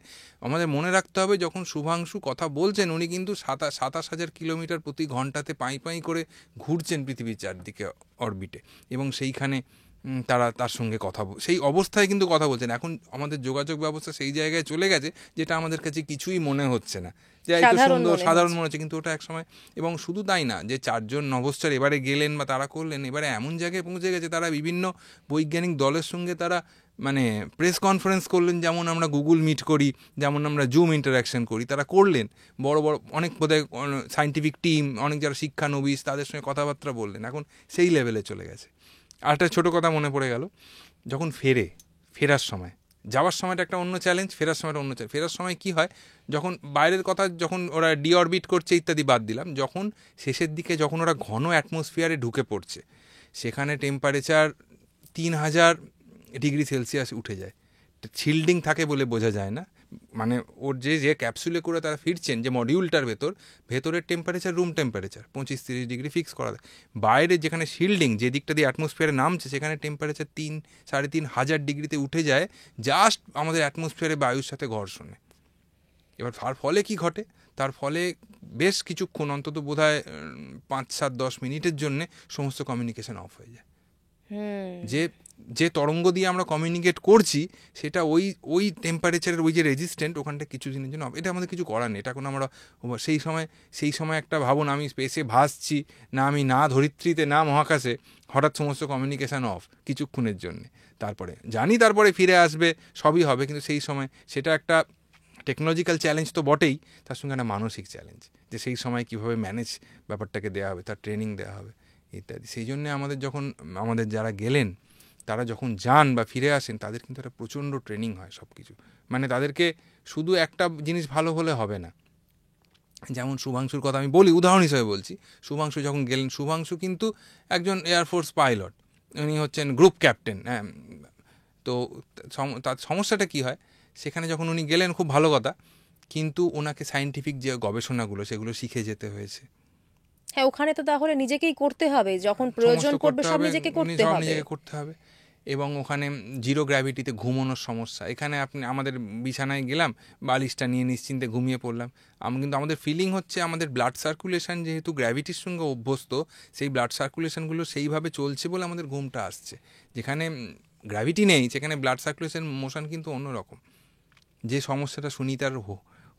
আমাদের মনে রাখতে হবে যখন শুভাংশু কথা বলছেন উনি কিন্তু 27,000 কিলোমিটার প্রতি ঘন্টাতে পাই করে ঘুরছেন পৃথিবীর চারদিকে অরবিটে, এবং সেইখানে তারা তার সঙ্গে সেই অবস্থায় কিন্তু কথা বলছেন। এখন আমাদের যোগাযোগ ব্যবস্থা সেই জায়গায় চলে গেছে যেটা আমাদের কাছে কিছুই মনে হচ্ছে না, যে এত সুন্দর সাধারণ মনে হচ্ছে, কিন্তু ওটা একসময়। এবং শুধু তাই না, যে 4 জন নভোশ্চর এবারে গেলেন বা তারা করলেন, এবারে এমন জায়গায় পৌঁছে গেছে তারা বিভিন্ন বৈজ্ঞানিক দলের সঙ্গে তারা মানে প্রেস কনফারেন্স করলেন, যেমন আমরা গুগল মিট করি, যেমন আমরা জুম ইন্টারাকশন করি, তারা করলেন। বড় বড় অনেক বোধহয় সায়েন্টিফিক টিম, অনেক যারা শিক্ষানবিশ, তাদের সঙ্গে কথাবার্তা বললেন, এখন সেই লেভেলে চলে গেছে। আর একটা ছোটো কথা মনে পড়ে গেল, যখন ফেরার সময়, যাওয়ার সময়টা একটা অন্য চ্যালেঞ্জ, ফেরার সময়টা অন্য চ্যালেঞ্জ। ফেরার সময় কি হয়, যখন বাইরের কথা, যখন ওরা ডিঅরবিট করছে ইত্যাদি বাদ দিলাম, যখন শেষের দিকে যখন ওরা ঘন অ্যাটমসফিয়ারে ঢুকে পড়ছে, সেখানে টেম্পারেচার 3000 ডিগ্রি সেলসিয়াস উঠে যায়। শিল্ডিং থাকে বলে বোঝা যায় না, মানে ওর যে ক্যাপসুলে করে তারা ফিরছেন, যে মডিউলটার ভেতরের temperature room temperature 25-30 degree fix করা যায়। বাইরে যেখানে শিল্ডিং, যে দিকটা দিয়ে অ্যাটমসফিয়ারে নামছে, সেখানে টেম্পারেচার 3-3.5 ডিগ্রিতে উঠে যায়, জাস্ট আমাদের অ্যাটমসফিয়ারে বায়ুর সাথে ঘর্ষণে। এবার তার ফলে কি ঘটে, তার ফলে বেশ কিছুক্ষণ, অন্তত বোধহয় 5-7-10 মিনিটের জন্য সমস্ত কমিউনিকেশন অফ হয়ে যায়। যে তরঙ্গ দিয়ে আমরা কমিউনিকেট করছি, সেটা ওই টেম্পারেচারের ওই যে রেজিস্ট্যান্ট, ওখানটা কিছু দিনের জন্য, এটা আমাদের কিছু করার নেই। এটা এখন আমরা সেই সময় একটা ভাবুন, আমি স্পেসে ভাসছি না, আমি না ধরিত্রীতে না মহাকাশে, হঠাৎ সমস্ত কমিউনিকেশান অফ কিছুক্ষণের জন্য, তারপরে তারপরে ফিরে আসবে, সবই হবে, কিন্তু সেই সময় সেটা একটা টেকনোলজিক্যাল চ্যালেঞ্জ তো বটেই, তার সঙ্গে একটা মানসিক চ্যালেঞ্জ, যে সেই সময় কীভাবে ম্যানেজ ব্যাপারটাকে দেওয়া হবে, তার ট্রেনিং দেওয়া হবে ইত্যাদি। সেই জন্যে আমাদের যারা গেলেন, তারা যখন যান বা ফিরে আসেন, তাদের কিন্তু একটা প্রচণ্ড ট্রেনিং হয় সব কিছু। মানে তাদেরকে শুধু একটা জিনিস ভালো হলে হবে না। যেমন শুভাংশুর কথা আমি বলি, উদাহরণ হিসেবে বলছি, শুভাংশু যখন গেলেন, শুভাংশু কিন্তু একজন এয়ারফোর্স পাইলট, উনি হচ্ছেন গ্রুপ ক্যাপ্টেন। হ্যাঁ, তো তার সমস্যাটা কী হয়, সেখানে যখন উনি গেলেন খুব ভালো কথা, কিন্তু ওনাকে সায়েন্টিফিক যে গবেষণাগুলো সেগুলো শিখে যেতে হয়েছে। হ্যাঁ, ওখানে তো তাহলে নিজেকেই করতে হবে, যখন প্রয়োজন পড়বে সব নিজেকে করতে হবে। এবং ওখানে জিরো গ্র্যাভিটিতে ঘুমানোর সমস্যা। এখানে আমাদের বিছানায় গেলাম, বালিশটা নিয়ে নিশ্চিন্তে ঘুমিয়ে পড়লাম, কিন্তু আমাদের ফিলিং হচ্ছে আমাদের ব্লাড সার্কুলেশন যেহেতু গ্র্যাভিটির সঙ্গে অভ্যস্ত, সেই ব্লাড সার্কুলেশনগুলো সেইভাবে চলছে বলে আমাদের ঘুমটা আসছে। যেখানে গ্র্যাভিটি নেই, সেখানে ব্লাড সার্কুলেশন মোশন কিন্তু অন্যরকম। যে সমস্যাটা সুনিতার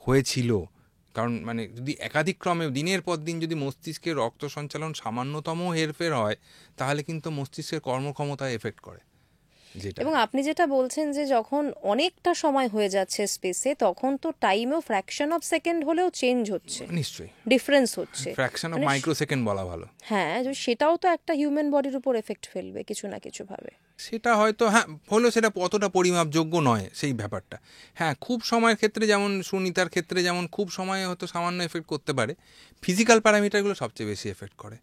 হয়েছিল, কারণ মানে যদি একাধিক্রমে দিনের পর দিন যদি মস্তিষ্কের রক্ত সঞ্চালন সামান্যতম হেরফের হয়, তাহলে কিন্তু মস্তিষ্কের কর্মক্ষমতায় এফেক্ট করে। এবং আপনি যেটা বলছেন যে যখন অনেকটা সময় হয়ে যাচ্ছে স্পেসে, তখন তো টাইমও ফ্র্যাকশন অফ সেকেন্ড হলেও চেঞ্জ হচ্ছে, নিশ্চয়ই ডিফারেন্স হচ্ছে, ফ্র্যাকশন অফ মাইক্রোসেকেন্ড বলা ভালো। হ্যাঁ, সেটাও তো একটা হিউম্যান বডির উপর এফেক্ট ফেলবে কিছু না কিছু ভাবে। সেটা হয়তো হলেও সেটা অতটা পরিমাপযোগ্য নয় সেই ব্যাপারটা। হ্যাঁ, খুব সময়ের ক্ষেত্রে, যেমন সুনিতার ক্ষেত্রে যেমন খুব সময়ে হয়তো সামান্য এফেক্ট করতে পারে, ফিজিক্যাল প্যারামিটারগুলো সবচেয়ে বেশি এফেক্ট করে।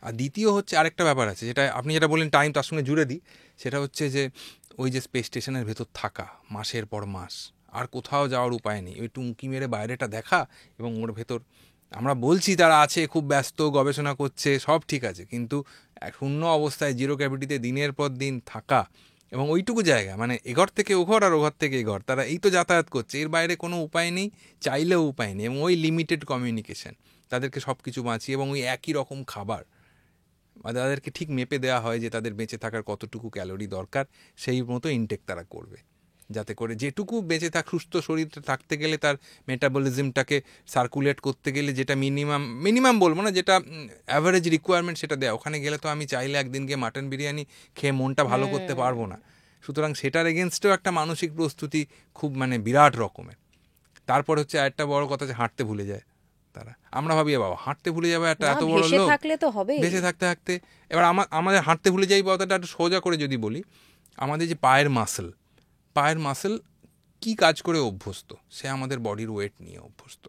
আর দ্বিতীয় হচ্ছে আরেকটা ব্যাপার আছে, যেটা আপনি যেটা বললেন টাইম, তার সঙ্গে জুড়ে দিই, সেটা হচ্ছে যে ওই যে স্পেস স্টেশনের ভেতর থাকা মাসের পর মাস, আর কোথাও যাওয়ার উপায় নেই, ওই টুঙ্কি মেরে বাইরেটা দেখা, এবং ওর ভেতর আমরা বলছি তারা আছে, খুব ব্যস্ত, গবেষণা করছে, সব ঠিক আছে, কিন্তু শূন্য অবস্থায় জিরো গ্র্যাভিটিতে দিনের পর দিন থাকা, এবং ওইটুকু জায়গা, মানে এঘর থেকে ওঘর আর ওঘর থেকে এঘর, তারা এই তো যাতায়াত করছে, এর বাইরে কোনো উপায় নেই, চাইলেও উপায় নেই, এবং ওই লিমিটেড কমিউনিকেশন তাদেরকে সব কিছু বাঁচিয়ে, এবং ওই একই রকম খাবার তাদেরকে ঠিক মেপে দেওয়া হয় যে তাদের বেঁচে থাকার কতটুকু ক্যালোরি দরকার, সেই মতো ইনটেক তারা করবে, যাতে করে যেটুকু বেঁচে সুস্থ শরীরটা থাকতে গেলে, তার মেটাবলিজমটাকে সার্কুলেট করতে গেলে যেটা মিনিমাম বলবো না, যেটা অ্যাভারেজ রিকোয়ারমেন্ট, সেটা দেয়। ওখানে গেলে তো আমি চাইলে একদিন গিয়ে মাটন বিরিয়ানি খেয়ে মনটা ভালো করতে পারবো না, সুতরাং সেটার এগেনস্টেও একটা মানসিক প্রস্তুতি খুব মানে বিরাট রকমের। তারপর হচ্ছে আরেকটা বড় কথা, যে হাঁটতে ভুলে যায় তারা। আমরা ভাবি বাবা হাঁটতে ভুলে যাবে একটা এত বড় লোক, থাকলে তো হবে, বেঁচে থাকতে থাকতে। এবার আমাদের হাঁটতে ভুলে যাই কথাটা একটু সোজা করে যদি বলি, আমাদের যে পায়ের মাসেল কি কাজ করে অভ্যস্ত? সে আমাদের বডির ওয়েট নিয়ে অভ্যস্ত,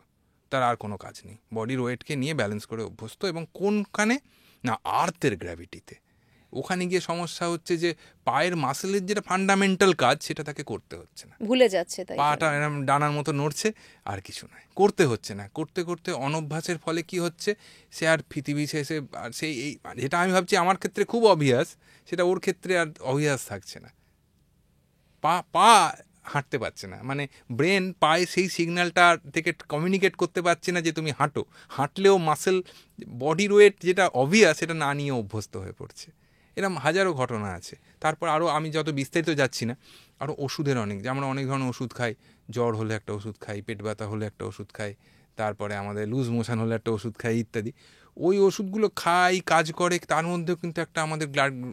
তার আর কোনো কাজ নেই। বডির ওয়েটকে নিয়ে ব্যালেন্স করে অভ্যস্ত, এবং কোনখানে না আর্থের গ্র্যাভিটিতে। ওখানে গিয়ে সমস্যা হচ্ছে যে পায়ের মাসেলের যেটা ফান্ডামেন্টাল কাজ সেটা তাকে করতে হচ্ছে না, ভুলে যাচ্ছে, তাই পাটা এরকম ডানার মতো নড়ছে, আর কিছু নয়, করতে হচ্ছে না। করতে করতে অনভ্যাসের ফলে কি হচ্ছে, সে আর পৃথিবী শেষে আর সেই এই যেটা আমি ভাবছি আমার ক্ষেত্রে খুব অবভিয়াস, সেটা ওর ক্ষেত্রে আর অবভিয়াস থাকছে না। পা হাঁটতে পারছে না, মানে ব্রেন পায়ে সেই সিগন্যালটা থেকে কমিউনিকেট করতে পারছে না যে তুমি হাঁটো। হাঁটলেও মাসেল বডির ওয়েট যেটা অবভিয়াস সেটা না নিয়ে অভ্যস্ত হয়ে পড়ছে। এরকম হাজারো ঘটনা আছে। তারপর আরও আমি যত বিস্তারিত যাচ্ছি না, আরও ওষুধের অনেক, যে আমরা অনেক ধরনের ওষুধ খাই। জ্বর হলে একটা ওষুধ খাই, পেট ব্যথা হলে একটা ওষুধ খাই, তারপরে আমাদের লুজ মোশন হলে একটা ওষুধ খাই ইত্যাদি। ওই ওষুধগুলো খাই, কাজ করে, তার মধ্যেও কিন্তু একটা আমাদের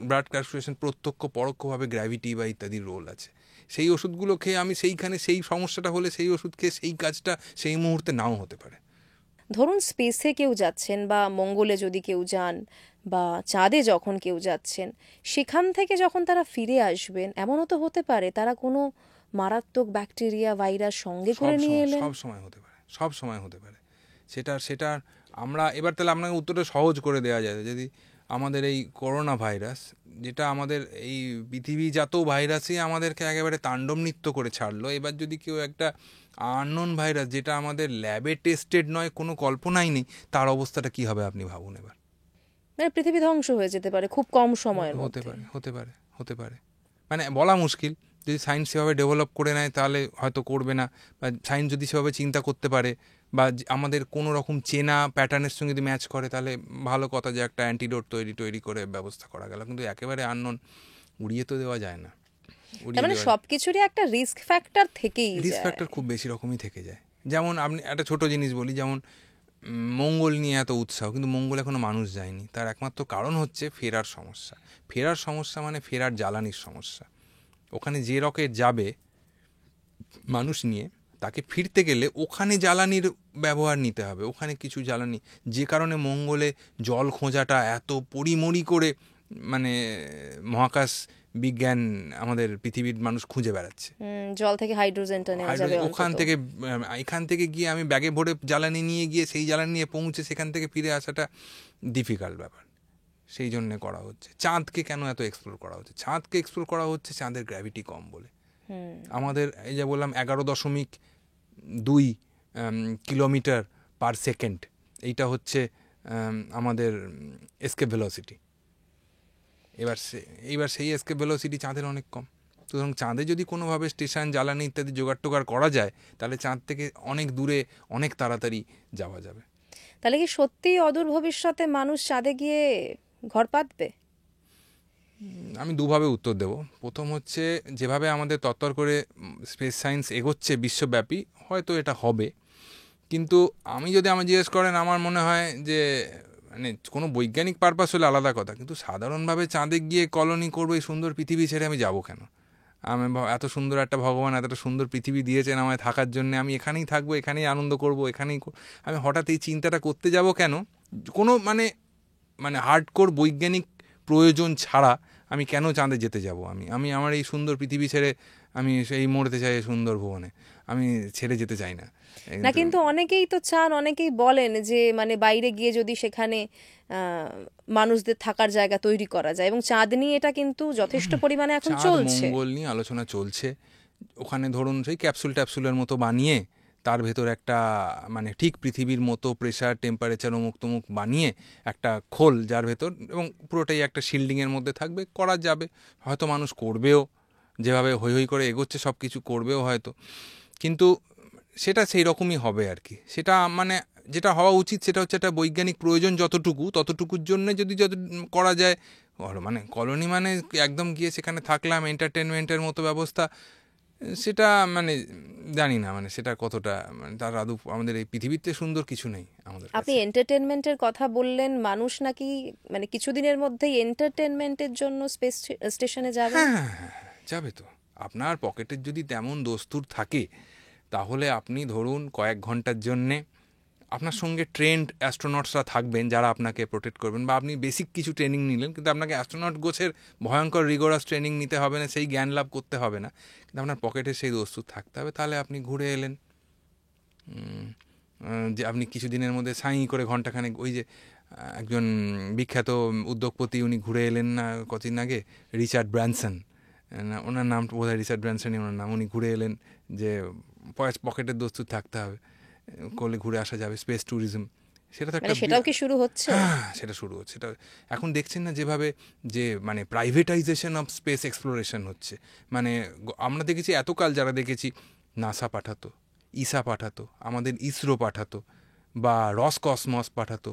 ব্লাড সার্কুলেশন প্রত্যক্ষ পরোক্ষভাবে গ্র্যাভিটি বা ইত্যাদির রোল আছে। সেই ওষুধগুলো খেয়ে আমি সেইখানে সেই সমস্যাটা হলে সেই ওষুধ খেয়ে সেই কাজটা সেই মুহূর্তে নাও হতে পারে। ধরুন স্পেসে কেউ যাচ্ছেন, বা মঙ্গলে যদি কেউ যান, বা চাঁদে যখন কেউ যাচ্ছেন, সেখান থেকে যখন তারা ফিরে আসবেন, এমনও তো হতে পারে তারা কোনো মারাত্মক ব্যাকটেরিয়া ভাইরাস সঙ্গে করে নিয়ে এলেন। সব সময় হতে পারে। সেটা আমরা এবার তাহলে আপনাকে উত্তরটা সহজ করে দেওয়া যায়। যদি আমাদের এই করোনা ভাইরাস, যেটা আমাদের এই পৃথিবীজাত ভাইরাসই আমাদেরকে একেবারে তাণ্ডব নৃত্য করে ছাড়লো, এবার যদি কেউ একটা আননোন ভাইরাস, যেটা আমাদের ল্যাবে টেস্টেড নয়, কোনো কল্পনাই নেই, তার অবস্থাটা কি হবে আপনি ভাবুন এবার। মানে পৃথিবী ধ্বংস হয়ে যেতে পারে খুব কম সময়ের মধ্যে। হতে পারে মানে বলা মুশকিল। যদি সায়েন্স সেভাবে ডেভেলপ করে নেয় তাহলে হয়তো করবে না, বা সায়েন্স যদি সেভাবে চিন্তা করতে পারে, বা আমাদের কোনো রকম চেনা প্যাটার্নের সঙ্গে যদি ম্যাচ করে, তাহলে ভালো কথা, যে একটা অ্যান্টিডোট তৈরি করে ব্যবস্থা করা গেল। কিন্তু একেবারে আননোন উড়িয়ে তো দেওয়া যায় না। মানে সবকিছুরই একটা রিস্ক ফ্যাক্টর থেকেই যায়, রিস্ক ফ্যাক্টর খুব বেশি রকমই থেকে যায়। যেমন আপনি একটা ছোট জিনিস বলি, যেমন মঙ্গল নিয়ে এত উৎসাহ, কিন্তু মঙ্গল এখনো মানুষ যায়নি। তার একমাত্র কারণ হচ্ছে ফেরার সমস্যা, মানে ফেরার জ্বালানির সমস্যা। ওখানে যে রকেট যাবে মানুষ নিয়ে, তাকে ফিরতে গেলে ওখানে জ্বালানির ব্যবহার নিতে হবে, ওখানে কিছু জ্বালানি। যে কারণে মঙ্গলে জল খোঁজাটা এত পরিমরি করে, মানে মহাকাশ বিজ্ঞান আমাদের পৃথিবীর মানুষ খুঁজে বেড়াচ্ছে। জল থেকে হাইড্রোজেনটা নেওয়া যাবে ওখান থেকে, এখান থেকে গিয়ে আমি ব্যাগে ভরে জ্বালানি নিয়ে গিয়ে সেই জ্বালানি নিয়ে পৌঁছে সেখান থেকে ফিরে আসাটা ডিফিকাল্ট ব্যাপার। সেই জন্যে করা হচ্ছে। চাঁদকে কেন এত এক্সপ্লোর করা হচ্ছে? চাঁদকে এক্সপ্লোর করা হচ্ছে চাঁদের গ্র্যাভিটি কম বলে। আমাদের এই যে বললাম 11.2 কিলোমিটার পার সেকেন্ড, এইটা হচ্ছে আমাদের এসকেপ ভেলোসিটি। এইবার সেই এসকেপ ভেলোসিটি চাঁদের অনেক কম। সুতরাং চাঁদে যদি কোনোভাবে স্টেশন, জ্বালানি ইত্যাদি জোগাড় টোগাড় করা যায়, তাহলে চাঁদ থেকে অনেক দূরে অনেক তাড়াতাড়ি যাওয়া যাবে। তাহলে কি সত্যিই অদূর ভবিষ্যতে মানুষ চাঁদে গিয়ে ঘর পাতবে? আমি দুভাবে উত্তর দেব। প্রথম হচ্ছে, যেভাবে আমাদের তত্তর করে স্পেস সায়েন্স এগোচ্ছে বিশ্বব্যাপী, হয়তো এটা হবে। কিন্তু আমি যদি আমার জিজ্ঞেস করেন, আমার মনে হয় যে মানে কোনো বৈজ্ঞানিক পারপাস হলে আলাদা কথা, কিন্তু সাধারণভাবে চাঁদে গিয়ে কলোনি করবো, এই সুন্দর পৃথিবী ছেড়ে আমি যাবো কেন? আমি এত সুন্দর একটা ভগবান এতটা সুন্দর পৃথিবী দিয়েছেন আমায় থাকার জন্য, আমি এখানেই থাকবো, এখানেই আনন্দ করবো, এখানেই আমি হঠাৎ এই চিন্তাটা করতে যাব কেন? কোনো মানে হার্ডকোর বৈজ্ঞানিক প্রয়োজন ছাড়া আমি কেন চাঁদে যেতে যাব? আমি আমার এই সুন্দর পৃথিবী ছেড়ে আমি সেই মরতে চাই সুন্দর ভুবনে, আমি ছেড়ে যেতে চাই না। না, কিন্তু অনেকেই তো চান, অনেকেই বলেন যে মানে বাইরে গিয়ে যদি সেখানে মানুষদের থাকার জায়গা তৈরি করা যায়, এবং চাঁদ নিয়ে এটা কিন্তু যথেষ্ট পরিমাণে এখন চলছে, মঙ্গল নিয়ে আলোচনা চলছে। ওখানে ধরুন সেই ক্যাপসুলের মতো বানিয়ে তার ভেতর একটা মানে ঠিক পৃথিবীর মতো প্রেশার, টেম্পারেচার অমুক তমুক বানিয়ে একটা খোল, যার ভেতর, এবং পুরোটাই একটা শিল্ডিংয়ের মধ্যে থাকবে, করা যাবে। হয়তো মানুষ করবেও, যেভাবে হৈ হৈ করে এগোচ্ছে সব কিছু করবেও হয়তো। কিন্তু সেটা সেই রকমই হবে আর কি। সেটা মানে যেটা হওয়া উচিত সেটা হচ্ছে একটা বৈজ্ঞানিক প্রয়োজন ততটুকুর জন্য যদি করা যায়। মানে কলোনি মানে একদম গিয়ে সেখানে থাকলাম, এন্টারটেনমেন্টের মতো ব্যবস্থা, সেটা মানে জানি না মানে সেটা কতটা মানে তার আদৌ আমাদের এই পৃথিবীতে সুন্দর কিছু নেই আমাদের। আপনি এন্টারটেনমেন্টের কথা বললেন, মানুষ নাকি মানে কিছুদিনের মধ্যেই এন্টারটেনমেন্টের জন্য স্পেস স্টেশনে যাবে। হ্যাঁ, যাবে তো। আপনার পকেটের যদি তেমন দস্তুর থাকে তাহলে আপনি ধরুন কয়েক ঘন্টার জন্যে আপনার সঙ্গে ট্রেন্ড অ্যাস্ট্রোনটসরা থাকবেন যারা আপনাকে প্রোটেক্ট করবেন, বা আপনি বেসিক কিছু ট্রেনিং নিলেন, কিন্তু আপনাকে অ্যাস্ট্রোনট গোছের ভয়ঙ্কর রিগোরাস ট্রেনিং নিতে হবে না, সেই জ্ঞান লাভ করতে হবে না, কিন্তু আপনার পকেটে সেই দস্তুর থাকতে হবে। তাহলে আপনি ঘুরে এলেন, যে আপনি কিছুদিনের মধ্যে সাই করে ঘন্টাখানেক, ওই যে একজন বিখ্যাত উদ্যোগপতি উনি ঘুরে এলেন না কতদিন আগে, রিচার্ড ব্র্যানসন, না ওনার নাম বোধ হয় রিচার্ড ব্র্যানসনই ওনার নাম, উনি ঘুরে এলেন যে পকেটের দস্তুর থাকতে হবে, করলে ঘুরে আসা যাবে, স্পেস ট্যুরিজম। সেটা তো একটা, সেটাও কি শুরু হচ্ছে? হ্যাঁ সেটা শুরু হচ্ছে। সেটা এখন দেখছেন না যেভাবে যে মানে প্রাইভেটাইজেশন অফ স্পেস এক্সপ্লোরেশন হচ্ছে, মানে আমরা দেখেছি এতকাল যারা দেখেছি নাসা পাঠাতো, ইসা পাঠাতো, আমাদের ইসরো পাঠাতো, বা রসকসমস পাঠাতো,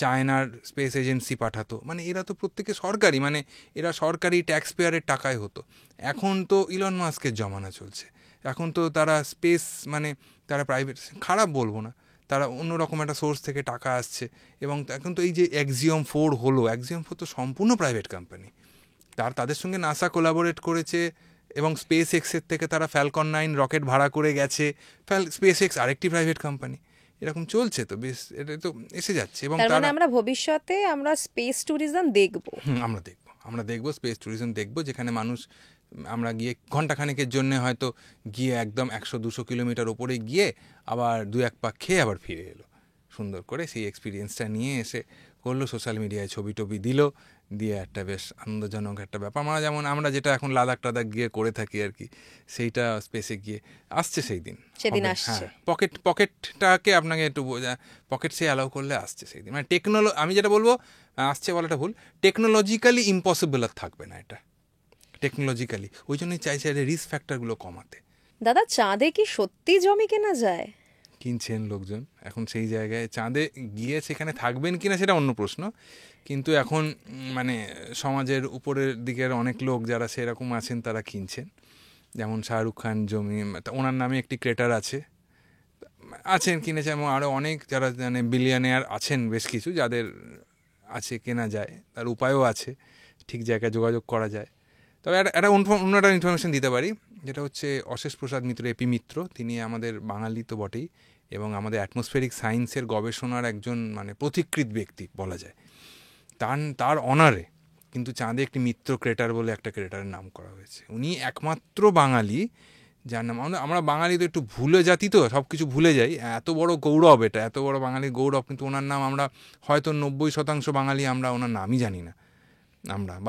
চায়নার স্পেস এজেন্সি পাঠাতো, মানে এরা তো প্রত্যেকে সরকারি, মানে এরা সরকারি ট্যাক্স পেয়ারের টাকায় হতো। এখন তো ইলন মাস্কের জমানা চলছে, এখন তো তারা স্পেস মানে তারা প্রাইভেট, খারাপ বলবো না, তারা অন্যরকম একটা সোর্স থেকে টাকা আসছে। এবং এখন তো এই যে Axiom-4 হলো, Axiom-4 তো সম্পূর্ণ প্রাইভেট কোম্পানি, তাদের সঙ্গে নাসা কোলাবোরেট করেছে, এবং স্পেস এক্সের থেকে তারা ফ্যালকন 9 রকেট ভাড়া করে গেছে, স্পেস এক্স আরেকটি প্রাইভেট কোম্পানি, এরকম চলছে তো বেশ, এটা তো এসে যাচ্ছে। এবং তার মানে তারা আমরা ভবিষ্যতে আমরা স্পেস ট্যুরিজম দেখব। আমরা দেখব স্পেস ট্যুরিজম দেখব, যেখানে মানুষ, আমরা গিয়ে ঘন্টাখানেকের জন্য হয়তো গিয়ে একদম 100-200 কিলোমিটার ওপরে গিয়ে আবার 2-1 পাক খেয়ে আবার ফিরে এলো, সুন্দর করে সেই এক্সপিরিয়েন্সটা নিয়ে এসে করলো, সোশ্যাল মিডিয়ায় ছবি টবি দিল, দিয়ে একটা বেশ আনন্দজনক একটা ব্যাপার। আমরা যেটা এখন লাদাখ টাদাখ গিয়ে করে থাকি আর কি, সেইটা স্পেসে গিয়ে আসছে সেই দিন, সেদিন হবে। আসছে। হ্যাঁ, পকেটটাকে আপনাকে একটু পকেট সে অ্যালাউ করলে আসছে সেই দিন, মানে আমি যেটা বলবো, আসছে বলাটা ভুল, টেকনোলজিক্যালি ইম্পসিবল আর থাকবে না এটা, টেকনোলজিক্যালি। ওই জন্যই চাইছে রিস্ক ফ্যাক্টরগুলো কমাতে। দাদা, চাঁদে কি সত্যি জমি কেনা যায়? কিনছেন লোকজন এখন সেই জায়গায়, চাঁদে গিয়ে সেখানে থাকবেন কিনা সেটা অন্য প্রশ্ন, কিন্তু এখন মানে সমাজের উপরের দিকের অনেক লোক যারা সেরকম আছেন তারা কিনছেন। যেমন শাহরুখ খান জমি, ওনার নামে একটি ক্রেটার আছেন কিনেছে, এবং আরও অনেক যারা মানে বিলিয়নিয়ার আছেন বেশ কিছু, যাদের আছে, কেনা যায়, তার উপায়ও আছে, ঠিক জায়গায় যোগাযোগ করা যায়। তবে একটা অন্য একটা ইনফরমেশন দিতে পারি, যেটা হচ্ছে অশেষ প্রসাদ মিত্র, এপি মিত্র, তিনি আমাদের বাঙালি তো বটেই, এবং আমাদের অ্যাটমসফেরিক সায়েন্সের গবেষণার একজন মানে পথিকৃৎ ব্যক্তি বলা যায়। তার অনারে কিন্তু চাঁদে একটি মিত্র ক্রেটার বলে একটা ক্রেটারের নাম করা হয়েছে। উনি একমাত্র বাঙালি যার নাম, আমরা বাঙালি তো একটু ভুলে জাতি, তো সব কিছু ভুলে যাই, এত বড় গৌরব, এটা এত বড় বাঙালির গৌরব, কিন্তু ওনার নাম আমরা হয়তো 90% বাঙালি আমরা ওনার নামই জানি না,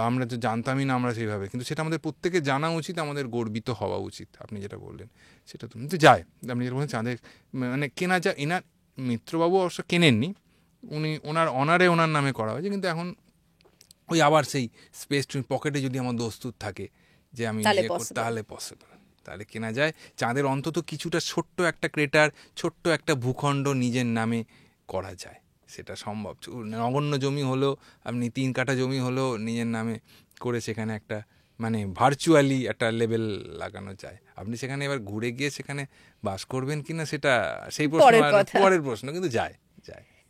আমরা তো জানতামই না আমরা সেইভাবে, কিন্তু সেটা আমাদের প্রত্যেকে জানা উচিত, আমাদের গর্বিত হওয়া উচিত। আপনি যেটা বললেন সেটা তো যায়, আপনি যেটা বলছেন চাঁদে মানে কেনা যায়, এনার মিত্রবাবু অবশ্য কেনেননি, ওনার অনারে ওনার নামে করা হয়েছে, কিন্তু এখন ওই আবার সেই স্পেস পকেটে যদি আমার দস্তুর থাকে যে আমি তাহলে পসিবল, তাহলে কেনা যায়। চাঁদের অন্তত কিছুটা ছোট্ট একটা ক্রেটার, ছোট্ট একটা ভূখণ্ড নিজের নামে করা যায়, সেটা সম্ভব। নগণ্য জমি হলো, আপনি 3 কাঠা জমি হলো নিজের নামে করে সেখানে একটা মানে ভার্চুয়ালি একটা লেভেল লাগানো যায়। আপনি সেখানে এবার ঘুরে গিয়ে সেখানে বাস করবেন কিনা সেটা সেই প্রশ্ন, পরের প্রশ্ন, কিন্তু যায়।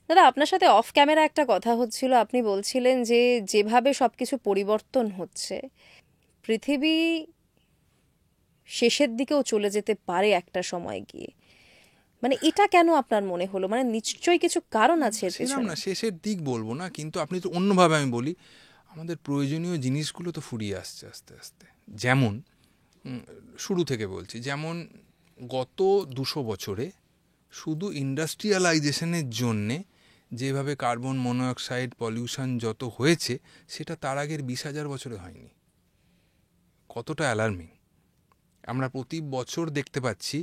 দাদা, আপনার সাথে অফ ক্যামেরা একটা কথা হচ্ছিল, আপনি বলছিলেন যে যেভাবে সবকিছু পরিবর্তন হচ্ছে, পৃথিবী শেষের দিকেও চলে যেতে পারে একটা সময় গিয়ে, মানে এটা কেন আপনার মনে হলো? মানে নিশ্চয়ই কিছু কারণ আছে এর পেছনে। না, শেষের দিক বলবো না, কিন্তু আপনি তো অন্যভাবে আমি বলি, আমাদের প্রয়োজনীয় জিনিসগুলো তো ফুরিয়ে আসছে আস্তে আস্তে। যেমন শুরু থেকে বলছি, যেমন গত 200 বছরে শুধু ইন্ডাস্ট্রিয়ালাইজেশনের জন্যে যেভাবে কার্বন মনোঅক্সাইড পলিউশন যত হয়েছে, সেটা তার আগের 20,000 বছরে হয়নি। কতটা অ্যালার্মিং! আমরা প্রতি বছর দেখতে পাচ্ছি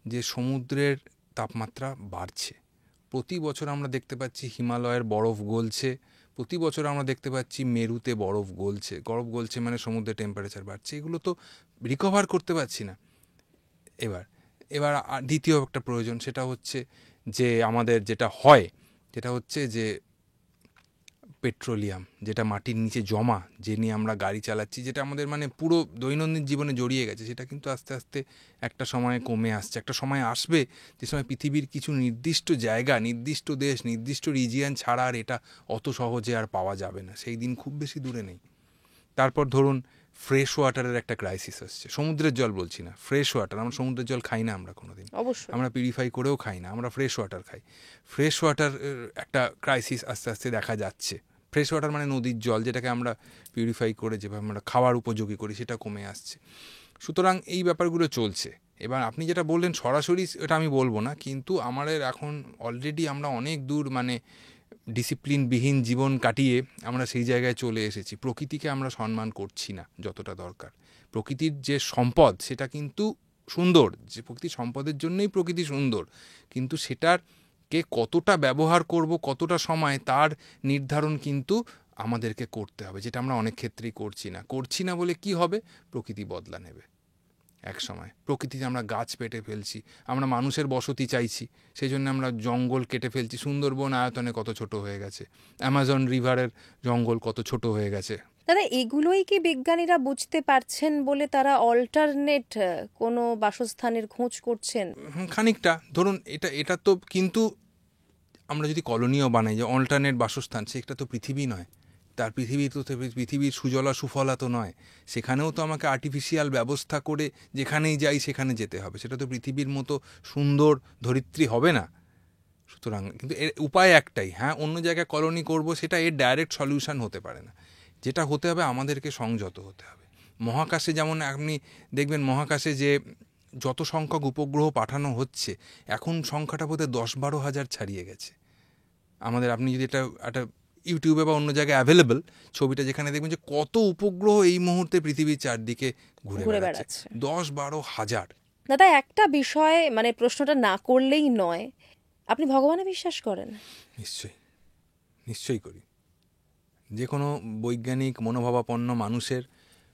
যে সমুদ্রের তাপমাত্রা বাড়ছে, প্রতি বছর আমরা দেখতে পাচ্ছি হিমালয়ের বরফ গলছে, প্রতি বছর আমরা দেখতে পাচ্ছি মেরুতে বরফ গলছে, মানে সমুদ্রের টেম্পারেচার বাড়ছে। এগুলো তো রিকভার করতে পারছি না। এবার দ্বিতীয় একটা প্রয়োজন, সেটা হচ্ছে যে আমাদের যেটা হয়, যেটা হচ্ছে যে পেট্রোলিয়াম, যেটা মাটির নিচে জমা, যে নিয়ে আমরা গাড়ি চালাচ্ছি, যেটা আমাদের মানে পুরো দৈনন্দিন জীবনে জড়িয়ে গেছে, সেটা কিন্তু আস্তে আস্তে একটা সময়ে কমে আসছে। একটা সময় আসবে যে সময় পৃথিবীর কিছু নির্দিষ্ট জায়গা, নির্দিষ্ট দেশ, নির্দিষ্ট রিজিয়ন ছাড়া আর এটা অত সহজে আর পাওয়া যাবে না, সেই দিন খুব বেশি দূরে নেই। তারপর ধরুন ফ্রেশ ওয়াটারের একটা ক্রাইসিস আসছে। সমুদ্রের জল বলছি না, ফ্রেশ ওয়াটার। আমরা সমুদ্রের জল খাই না আমরা কোনোদিন, অবশ্যই আমরা পিউরিফাই করেও খাই না, আমরা ফ্রেশ ওয়াটার খাই। ফ্রেশ ওয়াটার একটা ক্রাইসিস আস্তে আস্তে দেখা যাচ্ছে। ফ্রেশ ওয়াটার মানে নদীর জল, যেটাকে আমরা পিউরিফাই করে যেভাবে আমরা খাওয়ার উপযোগী করি, সেটা কমে আসছে। সুতরাং এই ব্যাপারগুলো চলছে। এবার আপনি যেটা বললেন সরাসরি এটা আমি বলবো না, কিন্তু আমাদের এখন অলরেডি আমরা অনেক দূর মানে ডিসিপ্লিনবিহীন জীবন কাটিয়ে আমরা সেই জায়গায় চলে এসেছি। প্রকৃতিকে আমরা সম্মান করছি না যতটা দরকার। প্রকৃতির যে সম্পদ সেটা কিন্তু সুন্দর, যে প্রকৃতির সম্পদের জন্যই প্রকৃতি সুন্দর, কিন্তু সেটাকে কতটা ব্যবহার করব, কতটা সময়, তার নির্ধারণ কিন্তু আমাদেরকে করতে হবে, যেটা আমরা অনেক ক্ষেত্রেই করছি না বলে কি হবে, প্রকৃতি বদলা নেবে এক সময়। প্রকৃতিতে আমরা গাছ কেটে ফেলছি, আমরা মানুষের বসতি চাইছি, সেই জন্য আমরা জঙ্গল কেটে ফেলছি। সুন্দরবন আয়তনে কত ছোট হয়ে গেছে, অ্যামাজন রিভারের জঙ্গল কত ছোট হয়ে গেছে। দাদা, এগুলোই কি বিজ্ঞানীরা বুঝতে পারছেন বলে তারা অল্টারনেট কোনো বাসস্থানের খোঁজ করছেন? খানিকটা ধরুন, এটা তো, কিন্তু আমরা যদি কলোনিও বানাই, যে অল্টারনেট বাসস্থান, সেটা তো পৃথিবী নয়। তার পৃথিবীর সুজলা সুফলা তো নয়। সেখানেও তো আমাকে আর্টিফিশিয়াল ব্যবস্থা করে যেখানেই যাই সেখানে যেতে হবে। সেটা তো পৃথিবীর মতো সুন্দর ধরিত্রী হবে না। সুতরাং কিন্তু এর উপায় একটাই, হ্যাঁ অন্য জায়গায় কলোনি করব, সেটা এর ডাইরেক্ট সলিউশন হতে পারে না। যেটা হতে হবে, আমাদেরকে সংযত হতে হবে। মহাকাশে যেমন আপনি দেখবেন, মহাকাশে যে যত সংখ্যক উপগ্রহ পাঠানো হচ্ছে, এখন সংখ্যাটা বোধহয় 10-12 হাজার ছাড়িয়ে গেছে আমাদের। আপনি যদি একটা ইউটিউবে বা অন্য জায়গায় অ্যাভেলেবল ছবিটা, যেখানে দেখবেন যে কত উপগ্রহ এই মুহূর্তে পৃথিবীর চারদিকে ঘুরে বেড়াচ্ছে, 10-12 হাজার। দাদা, একটা বিষয় মানে প্রশ্নটা না করলেই নয়, আপনি ভগবানে বিশ্বাস করেন? নিশ্চয়ই করি। যে কোনো বৈজ্ঞানিক মনোভাবাপন্ন মানুষের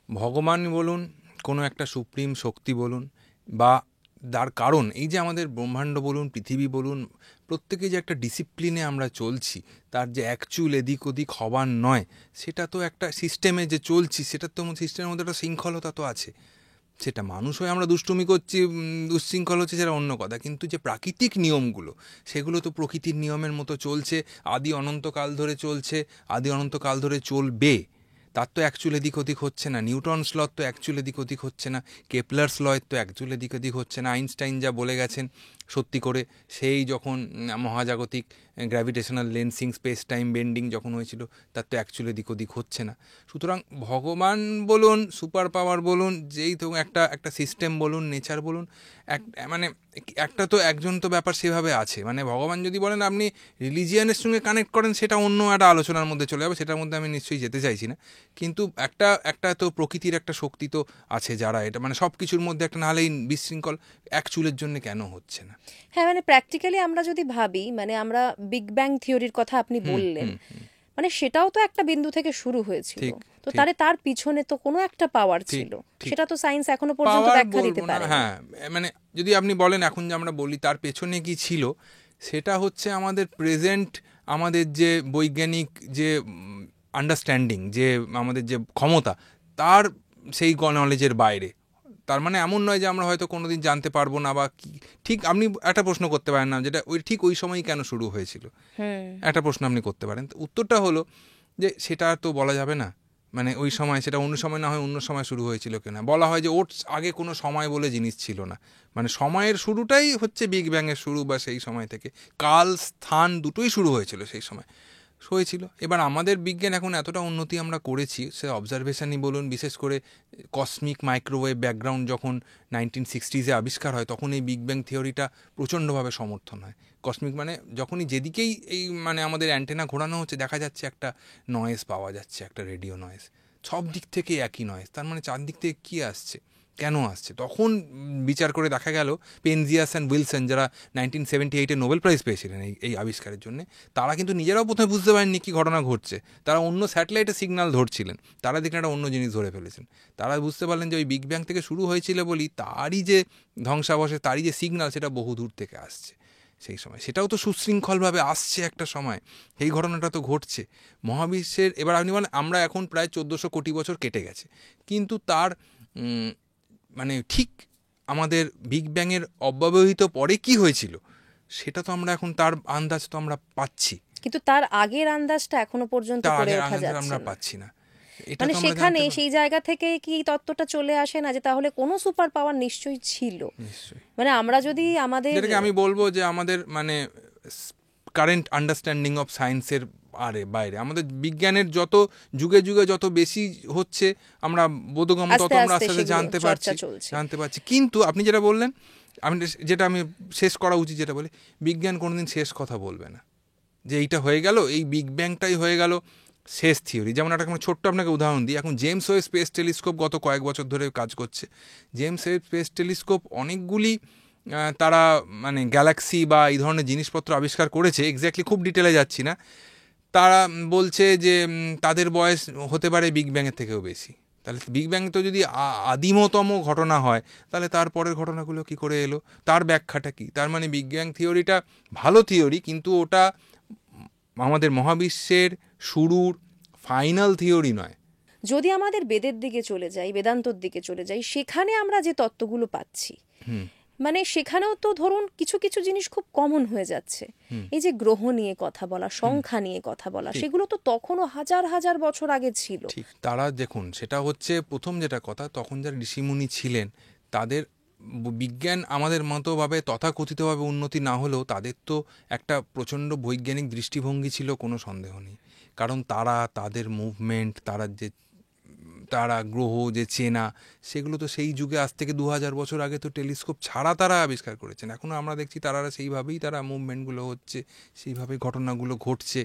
ভগবান বলুন, কোনো একটা সুপ্রিম শক্তি বলুন, বা তার কারণ এই যে আমাদের ব্রহ্মাণ্ড বলুন, পৃথিবী বলুন, প্রত্যেকে যে একটা ডিসিপ্লিনে আমরা চলছি, তার যে অ্যাকচুয়াল এদিক ওদিক হবার নয়, সেটা তো একটা সিস্টেমে যে চলছি, সেটার তো সিস্টেমের মধ্যে একটা শৃঙ্খলতা তো আছে। সেটা মানুষ হয়ে আমরা দুষ্টুমি করছি, দুশ্শৃঙ্খল হচ্ছে, সেটা অন্য কথা, কিন্তু যে প্রাকৃতিক নিয়মগুলো, সেগুলো তো প্রকৃতির নিয়মের মতো চলছে, আদি অনন্তকাল ধরে চলছে, আদি অনন্তকাল ধরে চলবে। তার তো অ্যাকচুয়াল এদিক ওদিক হচ্ছে না। নিউটনস ল তো অ্যাকচুয়াল এদিক ওদিক হচ্ছে না, কেপলার্স ল তো অ্যাকচুয়াল এদিক ওদিক হচ্ছে না। আইনস্টাইন যা বলে গেছেন সত্যি করে, সেই যখন মহাজাগতিক gravitational lensing, space time bending যখন হয়েছিল, তার তো অ্যাকচুয়াল এদিক ওদিক হচ্ছে না। সুতরাং ভগবান বলুন, সুপার পাওয়ার বলুন, যেই তো একটা সিস্টেম বলুন, নেচার বলুন, মানে একটা তো একজন তো ব্যাপার সেভাবে আছে। মানে ভগবান যদি বলেন আপনি রিলিজিয়ানের সঙ্গে কানেক্ট করেন, সেটা অন্য একটা আলোচনার মধ্যে চলে যাবে, সেটার মধ্যে আমি নিশ্চয়ই যেতে চাইছি না। কিন্তু একটা তো প্রকৃতির একটা শক্তি তো আছে, যারা এটা মানে সব কিছুর মধ্যে একটা, না হলে বিশৃঙ্খল এক চুলের জন্য কেন হচ্ছে না? হ্যাঁ, মানে প্র্যাকটিক্যালি আমরা যদি ভাবি, মানে আমরা বিগ ব্যাং থিওরির কথা আপনি বললেন, মানে সেটাও তো একটা বিন্দু থেকে শুরু হয়েছিল, তো তার পিছনে তো কোনো একটা পাওয়ার ছিল, সেটা তো সায়েন্স এখনো পর্যন্ত ব্যাখ্যা দিতে পারে। হ্যাঁ, মানে যদি আপনি বলেন এখন যে আমরা বলি তার পেছনে কি ছিল, সেটা হচ্ছে আমাদের প্রেজেন্ট, আমাদের যে বৈজ্ঞানিক যে আন্ডারস্ট্যান্ডিং, যে আমাদের যে ক্ষমতা, তার সেই নলেজের বাইরে। তার মানে এমন নয় যে আমরা হয়তো কোনোদিন জানতে পারবো না, বা ঠিক আপনি একটা প্রশ্ন করতে পারেন না যেটা ঠিক ওই সময়ই কেন শুরু হয়েছিল, একটা প্রশ্ন আপনি করতে পারেন। উত্তরটা হলো যে সেটা তো বলা যাবে না। মানে ওই সময়, সেটা অন্য সময় না হয় অন্য সময় শুরু হয়েছিল কিনা, বলা হয় যে ওর আগে কোনো সময় বলে জিনিস ছিল না। মানে সময়ের শুরুটাই হচ্ছে বিগ ব্যাংয়ের শুরু, বা সেই সময় থেকে কাল স্থান দুটোই শুরু হয়েছিল সেই সময় হয়েছিল। এবার আমাদের বিজ্ঞান এখন এতটা উন্নতি আমরা করেছি, সে অবজারভেশনই বলুন, বিশেষ করে কসমিক মাইক্রোওয়েভ ব্যাকগ্রাউন্ড যখন 1960s আবিষ্কার হয়, তখন এই বিগ ব্যাং থিওরিটা প্রচণ্ডভাবে সমর্থন হয়। কসমিক মানে যখনই যেদিকেই এই মানে আমাদের অ্যান্টেনা ঘোরানো হচ্ছে, দেখা যাচ্ছে একটা নয়েজ পাওয়া যাচ্ছে, একটা রেডিও নয়েজ, সব দিক থেকে একই নয়েজ। তার মানে চারদিক থেকে কী আসছে, কেন আসছে? তখন বিচার করে দেখা গেল পেনজিয়াস অ্যান্ড উইলসন, যারা 1978-এ নোবেল প্রাইজ পেয়েছিলেন এই আবিষ্কারের জন্য, তারা কিন্তু নিজেরাও প্রথমে বুঝতে পারেননি কী ঘটনা ঘটছে। তারা অন্য স্যাটেলাইটে সিগন্যাল ধরছিলেন, তারা দেখলেন একটা অন্য জিনিস ধরে ফেলেছেন। তারা বুঝতে পারলেন যে ওই বিগ ব্যাং থেকে শুরু হয়েছিল বলি, তারই যে ধ্বংসাবশেষ, তারই যে সিগন্যাল, সেটা বহু দূর থেকে আসছে সেই সময়। সেটাও তো সুশৃঙ্খলভাবে আসছে একটা সময়, এই ঘটনাটা তো ঘটছে মহাবিশ্বের। এবার আপনি বলেন আমরা এখন প্রায় 1400 কোটি বছর কেটে গেছে, কিন্তু তার মানে ঠিক আমাদের বিগ ব্যাংয়ের অব্যবহিত পরে কি হয়েছিল, সেটা তো আমরা এখন তার আন্দাজ তো আমরা পাচ্ছি, কিন্তু তার আগের আন্দাজটা এখনো পর্যন্ত করে ওঠা যাচ্ছে আমরা পাচ্ছি না। এটা মানে তো আমরা সেখানে জানতে পারি। সেই জায়গা থেকে কি এই তত্ত্বটা চলে আসে না যে তাহলে কোনো সুপার পাওয়ার নিশ্চয়ই ছিল? নিশ্চয়ই, মানে আমরা যদি আমাদের যেটাকে আমি বলবো যে আমাদের মানে কারেন্ট আন্ডারস্ট্যান্ডিং অফ সায়েন্সের বাইরে আমাদের বিজ্ঞানের যত যুগে যুগে যত বেশি হচ্ছে আমরা বোধগম্য, তত আস্তে আমরা আস্তে আস্তে আস্তে সেগুলো চর্চা চলছে। জানতে পারছি। কিন্তু আপনি যেটা বললেন, যেটা আমি শেষ করা উচিত যেটা বলি, বিজ্ঞান কোনোদিন শেষ কথা বলবে না যে এইটা হয়ে গেল, এই বিগ ব্যাংটাই হয়ে গেল শেষ থিওরি। যেমন একটা ছোট্ট আপনাকে উদাহরণ দিই, এখন জেমস ওয়েব স্পেস টেলিস্কোপ গত কয়েক বছর ধরে কাজ করছে। জেমস ওয়েব স্পেস টেলিস্কোপ অনেকগুলি তারা মানে গ্যালাক্সি বা এই ধরনের জিনিসপত্র আবিষ্কার করেছে, এক্স্যাক্টলি খুব ডিটেলে যাচ্ছি না। তারা বলছে যে তাদের বয়স হতে পারে বিগ ব্যাংয়ের থেকেও বেশি। তাহলে বিগ ব্যাং তো যদি আদিমতম ঘটনা হয়, তাহলে তারপরের ঘটনাগুলো কি করে এলো, তার ব্যাখ্যাটা কি? তার মানে বিগ ব্যাং থিওরিটা ভালো থিওরি, কিন্তু ওটা আমাদের মহাবিশ্বের শুরুর ফাইনাল থিওরি নয়। যদি আমাদের বেদের দিকে চলে যাই, বেদান্তর দিকে চলে যাই, সেখানে আমরা যে তত্ত্বগুলো পাচ্ছি, মানে সেখানেও তো ধরুন কিছু কিছু জিনিস খুব কমন হয়ে যাচ্ছে। এই যে গ্রহ নিয়ে কথা বলা, সংখ্যা নিয়ে কথা বলা, সেগুলো তো তখনও হাজার হাজার বছর আগে ছিল। ঠিক, তারা দেখুন, সেটা হচ্ছে প্রথম যেটা কথা, তখন যারা ঋষিমুনি ছিলেন তাদের বিজ্ঞান আমাদের মতোভাবে তথাকথিতভাবে উন্নতি না হলেও তাদের তো একটা প্রচণ্ড বৈজ্ঞানিক দৃষ্টিভঙ্গি ছিল, কোনো সন্দেহ নেই। কারণ তারা তাদের মুভমেন্ট, তারা গ্রহ যে চেনা, সেগুলো তো সেই যুগে আজ থেকে 2000 বছর আগে তো টেলিস্কোপ ছাড়া তারা আবিষ্কার করেছেন। এখনও আমরা দেখছি তারা সেইভাবেই তারা মুভমেন্টগুলো হচ্ছে, সেইভাবেই ঘটনাগুলো ঘটছে।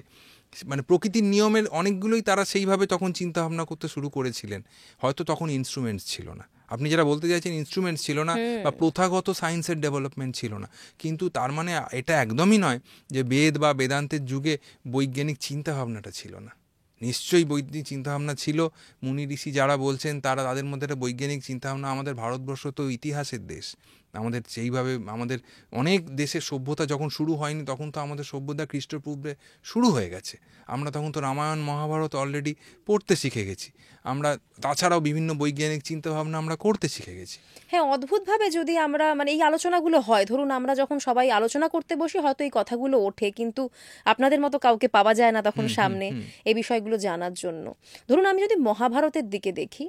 মানে প্রকৃতির নিয়মের অনেকগুলোই তারা সেইভাবে তখন চিন্তাভাবনা করতে শুরু করেছিলেন। হয়তো তখন ইনস্ট্রুমেন্টস ছিল না, আপনি যেটা বলতে চাইছেন ইনস্ট্রুমেন্টস ছিল না বা প্রথাগত সায়েন্সের ডেভেলপমেন্ট ছিল না, কিন্তু তার মানে এটা একদমই নয় যে বেদ বা বেদান্তের যুগে বৈজ্ঞানিক চিন্তাভাবনাটা ছিল না। নিশ্চয়ই বৈজ্ঞানিক চিন্তাভাবনা ছিল। মুনি ঋষি যারা বলছেন তারা, তাদের মধ্যে একটা বৈজ্ঞানিক চিন্তাভাবনা। আমাদের ভারতবর্ষ তো ইতিহাসের দেশ, আমাদের সেইভাবে আমাদের অনেক দেশের সভ্যতা যখন শুরু হয়নি, তখন তো আমাদের সভ্যতা খ্রিস্টপূর্বে শুরু হয়ে গেছে। আমরা তখন তো রামায়ণ মহাভারত অলরেডি পড়তে শিখে গেছি। আমরা তাছাড়াও বিভিন্ন বৈজ্ঞানিক চিন্তাভাবনা আমরা করতে শিখে গেছি। হ্যাঁ, অদ্ভুতভাবে যদি আমরা মানে এই আলোচনাগুলো হয়, ধরুন আমরা যখন সবাই আলোচনা করতে বসি হয়তো এই কথাগুলো ওঠে, কিন্তু আপনাদের মতো কাউকে পাওয়া যায় না তখন সামনে এই বিষয়গুলো জানার জন্য। ধরুন আমি যদি মহাভারতের দিকে দেখি,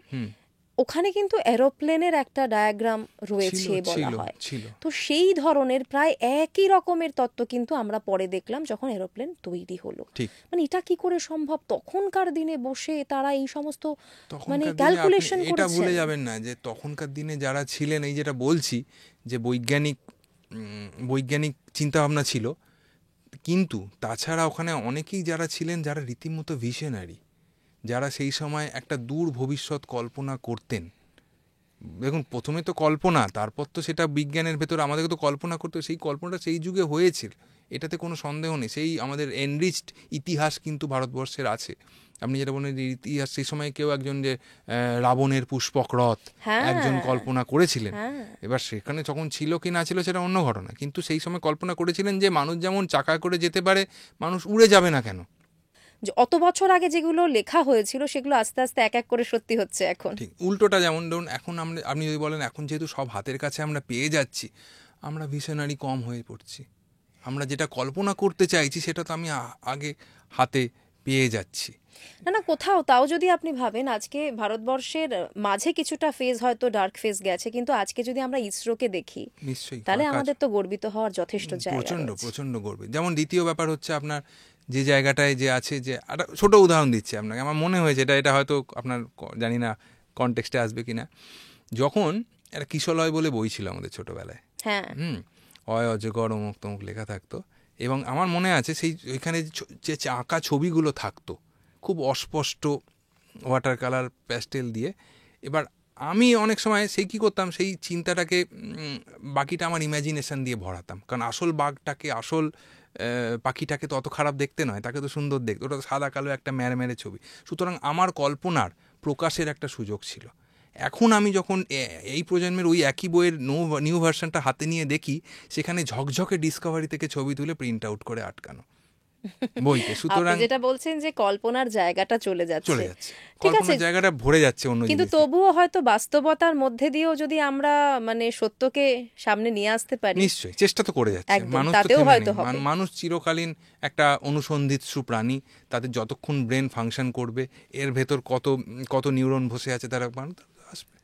ওখানে কিন্তু এরোপ্লেনের একটা ডায়াগ্রাম রয়েছে বলা হয়। তো সেই ধরনের প্রায় একই রকমের তত্ত্ব কিন্তু আমরা পরে দেখলাম যখন এরোপ্লেন তৈরি হলো। মানে এটা কি করে সম্ভব? তখনকার দিনে বসে তারা এই সমস্ত মানে ক্যালকুলেশন করেছেন। এটা ভুলে যাবেন না যে তখনকার দিনে যারা ছিলেন, এই যেটা বলছি যে বৈজ্ঞানিক চিন্তাভাবনা ছিল, কিন্তু তাছাড়া ওখানে অনেকেই যারা ছিলেন যারা রীতিমতো ভিশনারি, যারা সেই সময় একটা দূর ভবিষ্যৎ কল্পনা করতেন। দেখুন, প্রথমে তো কল্পনা, তারপর তো সেটা বিজ্ঞানের ভেতর আমাদেরকে তো কল্পনা করতে, সেই কল্পনাটা সেই যুগে হয়েছিল, এটাতে কোনো সন্দেহ নেই। সেই আমাদের এনরিচড ইতিহাস কিন্তু ভারতবর্ষের আছে। আপনি যেটা বলেন ইতিহাস, সেই সময় কেউ একজন যে রাবণের পুষ্পক রথ একজন কল্পনা করেছিলেন। এবার সেখানে যখন ছিল কি না ছিল সেটা অন্য ঘটনা, কিন্তু সেই সময় কল্পনা করেছিলেন যে মানুষ যেমন চাকা করে যেতে পারে, মানুষ উড়ে যাবে না কেন? অত বছর আগে যেগুলো লেখা হয়েছিল সেগুলো আস্তে আস্তে এক এক করে সত্যি হচ্ছে এখন। ঠিক উল্টোটা, যেমন ধরুন এখন আপনি যদি বলেন এখন যেহেতু সব হাতের কাছে আমরা পেয়ে যাচ্ছি, আমরা ভিশনারি কম হয়ে পড়ছি। আমরা যেটা কল্পনা করতে চাইছি সেটা তো আমি আগে হাতে পেয়ে যাচ্ছি। না, কোথাও তাও যদি আপনি ভাবেন, আজকে ভারতবর্ষের মাঝে কিছুটা ফেজ হয়তো ডার্ক ফেজ গেছে, কিন্তু আজকে যদি আমরা ইসরোকে দেখি নিশ্চয়ই, তাহলে আমাদের তো গর্বিত হওয়ার যথেষ্ট জায়গা রয়েছে। প্রচন্ড গর্বিত। যেমন দ্বিতীয় ব্যাপার হচ্ছে আপনার যে জায়গাটায় যে আছে, যে একটা ছোট উদাহরণ দিচ্ছি আপনাকে, আমার মনে হয়েছে এটা হয়তো আপনার জানি না কনটেক্সটে আসবে কিনা। যখন একটা কিশলয় বলে বই ছিল আমাদের ছোটবেলায়, অয় অজগর অমুক তমুক লেখা থাকতো, এবং আমার মনে আছে সেই ওইখানে যে আঁকা ছবিগুলো থাকতো খুব অস্পষ্ট ওয়াটার কালার প্যাস্টেল দিয়ে। এবার আমি অনেক সময় সেই কী করতাম, সেই চিন্তাটাকে বাকিটা আমার ইম্যাজিনেশন দিয়ে ভরাতাম, কারণ আসল পাখিটাকে তো অত খারাপ দেখতে নয়, তাকে তো সুন্দর দেখতে, ওটা তো সাদা কালো একটা ম্যারে ছবি। সুতরাং আমার কল্পনার প্রকাশের একটা সুযোগ ছিল। এখন আমি যখন এই প্রজন্মের ওই একই বইয়ের নিউ ভার্সনটা হাতে নিয়ে দেখি, সেখানে ঝকঝকে ডিসকভারি থেকে ছবি তুলে প্রিন্ট আউট করে আটকানো। বইতে। সুতরাং যেটা বলছেন যে কল্পনার জায়গাটা চলে যাচ্ছে, ঠিক আছে, কল্পনার জায়গাটা ভরে যাচ্ছে অন্য কিন্তু জিনিস। তবুও হয়তো বাস্তবতার মধ্যে দিয়েও যদি আমরা মানে সত্যকে সামনে নিয়ে আসতে পারি, নিশ্চয়ই চেষ্টা তো করে যাচ্ছে একদম, মানুষ, তো তাতেও থেমে হয়তো নেই। হবে। মানুষ চিরকালীন একটা অনুসন্ধিৎসু প্রাণী, তাদের যতক্ষণ ব্রেন ফাংশন করবে, এর ভেতর কত কত নিউরন বসে আছে, তারা আসবে,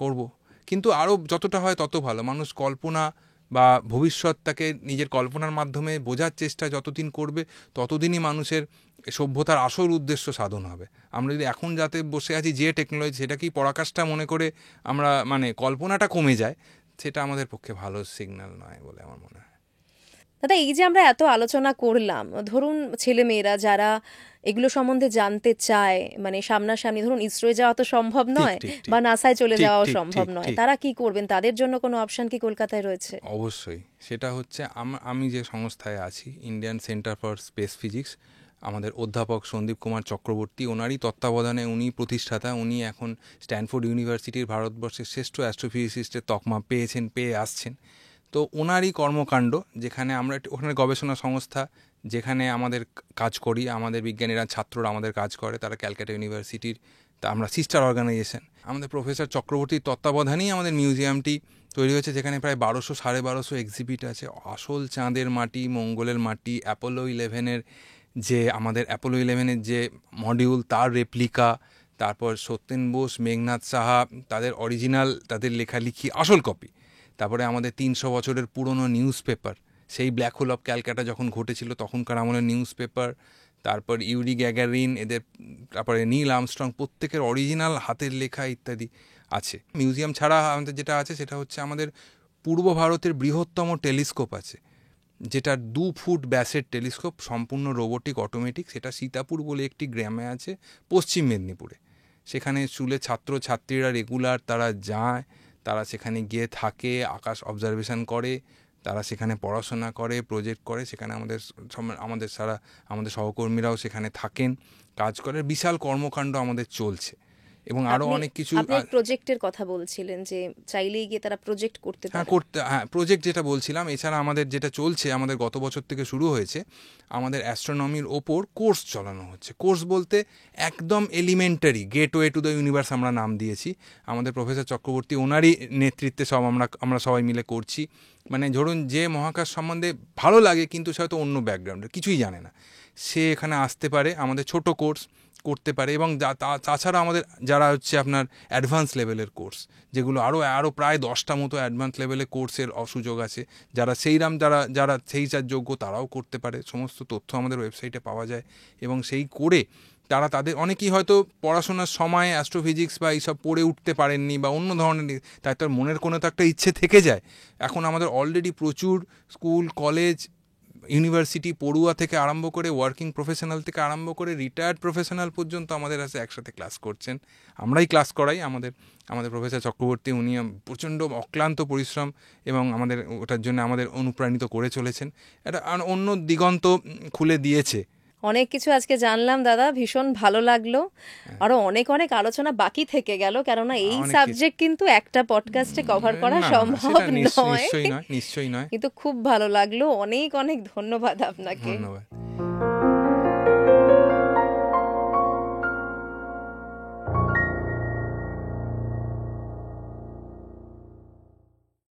করব। কিন্তু আরও যতটা হয় তত ভালো। মানুষ কল্পনা বা ভবিষ্যৎটাকে নিজের কল্পনার মাধ্যমে বোঝার চেষ্টা যতদিন করবে, ততদিনই মানুষের সভ্যতার আসল উদ্দেশ্য সাধন হবে। আমরা যদি এখন যাতে বসে আছি যে টেকনোলজি, সেটাকেই পরাকাষ্ঠা মনে করে আমরা মানে কল্পনাটা কমে যায়, সেটা আমাদের পক্ষে ভালো সিগন্যাল নয় বলে আমার মনে হয়। দাদা, এই যে আমরা এত আলোচনা করলাম, ধরুন ছেলেমেয়েরা যারা এগুলো সম্বন্ধে জানতে চায়, মানে সামনাসামনি, ধরুন ইসরোয় যাওয়া তো সম্ভব নয় বা নাসায় চলে যাওয়াও সম্ভব নয়, তারা কি করবেন? তাদের জন্য কোনো অপশন কি কলকাতায় রয়েছে? অবশ্যই, সেটা হচ্ছে আমি যে সংস্থায় আছি, Indian centre for space physics, আমাদের অধ্যাপক সন্দীপ কুমার চক্রবর্তী, ওনারই তত্ত্বাবধানে, উনি প্রতিষ্ঠাতা, উনি এখন স্ট্যানফোর্ড ইউনিভার্সিটির ভারতবর্ষের শ্রেষ্ঠ অ্যাস্ট্রোফিজিসিস্টের তকমা পেয়ে আসছেন। তো ওনারই কর্মকাণ্ড, যেখানে আমরা ওখানে গবেষণা সংস্থা, যেখানে আমাদের কাজ করি, আমাদের বিজ্ঞানীরা, ছাত্ররা আমাদের কাজ করে, তারা ক্যালকাটা ইউনিভার্সিটির, তা আমরা সিস্টার অর্গানাইজেশন। আমাদের প্রফেসর চক্রবর্তীর তত্ত্বাবধানেই আমাদের মিউজিয়ামটি তৈরি হয়েছে, যেখানে প্রায় 1200-1250 এক্সিবিট আছে। আসল চাঁদের মাটি, মঙ্গলের মাটি, অ্যাপোলো 11-এর যে আমাদের অ্যাপোলো 11-এর যে মডিউল, তার রেপ্লিকা, তারপর সত্যেন বোস, মেঘনাথ সাহা, তাদের অরিজিনাল, তাদের লেখালেখি আসল কপি। তারপরে আমাদের 300 বছরের পুরনো নিউজ পেপার, সেই ব্ল্যাক হোল অফ ক্যালকাটা যখন ঘটেছিল তখনকার আমলের নিউজ পেপার, তারপর ইউরি গ্যাগারিন, এদের, তারপরে নীল আর্মস্ট্রং, প্রত্যেকের অরিজিনাল হাতের লেখা ইত্যাদি আছে। মিউজিয়াম ছাড়া আমাদের যেটা আছে সেটা হচ্ছে আমাদের পূর্ব ভারতের বৃহত্তম টেলিস্কোপ আছে, যেটা 2 ফুট ব্যাসের টেলিস্কোপ, সম্পূর্ণ রোবোটিক, অটোমেটিক। সেটা সীতাপুর বলে একটি গ্রামে আছে পশ্চিম মেদিনীপুরে। সেখানে স্কুলে ছাত্রছাত্রীরা রেগুলার তারা যায়, তারা সেখানে গিয়ে থাকে, আকাশ অবজারভেশন করে, তারা সেখানে পড়াশোনা করে, প্রজেক্ট করে। সেখানে আমাদের সহকর্মীরাও সেখানে থাকেন, কাজ করে। বিশাল কর্মকাণ্ড আমাদের চলছে এবং আরও অনেক কিছু। আপনি প্রজেক্টের কথা বলছিলেন যে চাইলেই গিয়ে তারা প্রজেক্ট করতে পারে। হ্যাঁ, প্রজেক্ট যেটা বলছিলাম। এছাড়া আমাদের যেটা চলছে, আমাদের গত বছর থেকে শুরু হয়েছে, আমাদের অ্যাস্ট্রোনমির ওপর কোর্স চালানো হচ্ছে। কোর্স বলতে একদম elementary, gateway to the universe আমরা নাম দিয়েছি। আমাদের প্রফেসর চক্রবর্তী, ওনারই নেতৃত্বে সব আমরা সবাই মিলে করছি। মানে ধরুন, যে মহাকাশ সম্বন্ধে ভালো লাগে কিন্তু সে হয়তো অন্য ব্যাকগ্রাউন্ডের কিছুই জানে না, সে এখানে আসতে পারে, আমাদের ছোট কোর্স করতে পারে। এবং তাছাড়া আমাদের যারা হচ্ছে আপনার অ্যাডভান্স লেভেলের কোর্স, যেগুলো আরও প্রায় 10টা মতো অ্যাডভান্স লেভেলের কোর্সের সুযোগ আছে। যারা যারা সেই যোগ্য, তারাও করতে পারে। সমস্ত তথ্য আমাদের ওয়েবসাইটে পাওয়া যায় এবং সেই করে তাদের অনেকেই হয়তো পড়াশোনার সময় অ্যাস্ট্রোফিজিক্স বা এইসব পড়ে উঠতে পারেননি বা অন্য ধরনের, তাই তার মনের কোনো তো একটা ইচ্ছে থেকে যায়। এখন আমাদের অলরেডি প্রচুর স্কুল, কলেজ, ইউনিভার্সিটি পড়ুয়া থেকে আরম্ভ করে, ওয়ার্কিং প্রফেশনাল থেকে আরম্ভ করে, রিটায়ার্ড প্রফেশনাল পর্যন্ত আমাদের কাছে একসাথে ক্লাস করছেন। আমরাই ক্লাস করাই। আমাদের প্রফেসর চক্রবর্তী, উনি প্রচণ্ড অক্লান্ত পরিশ্রম এবং আমাদের ওটার জন্য আমাদের অনুপ্রাণিত করে চলেছেন। এটা অন্য দিগন্ত খুলে দিয়েছে। অনেক কিছু আজকে জানলাম দাদা, ভীষণ ভালো লাগলো। আরো অনেক অনেক আলোচনা বাকি থেকে গেল, কেননা এই সাবজেক্ট কিন্তু একটা পডকাস্টে কভার করা সম্ভব নয়। নিশ্চয়ই নয়। কিন্তু খুব ভালো লাগলো। অনেক অনেক ধন্যবাদ আপনাকে। ধন্যবাদ।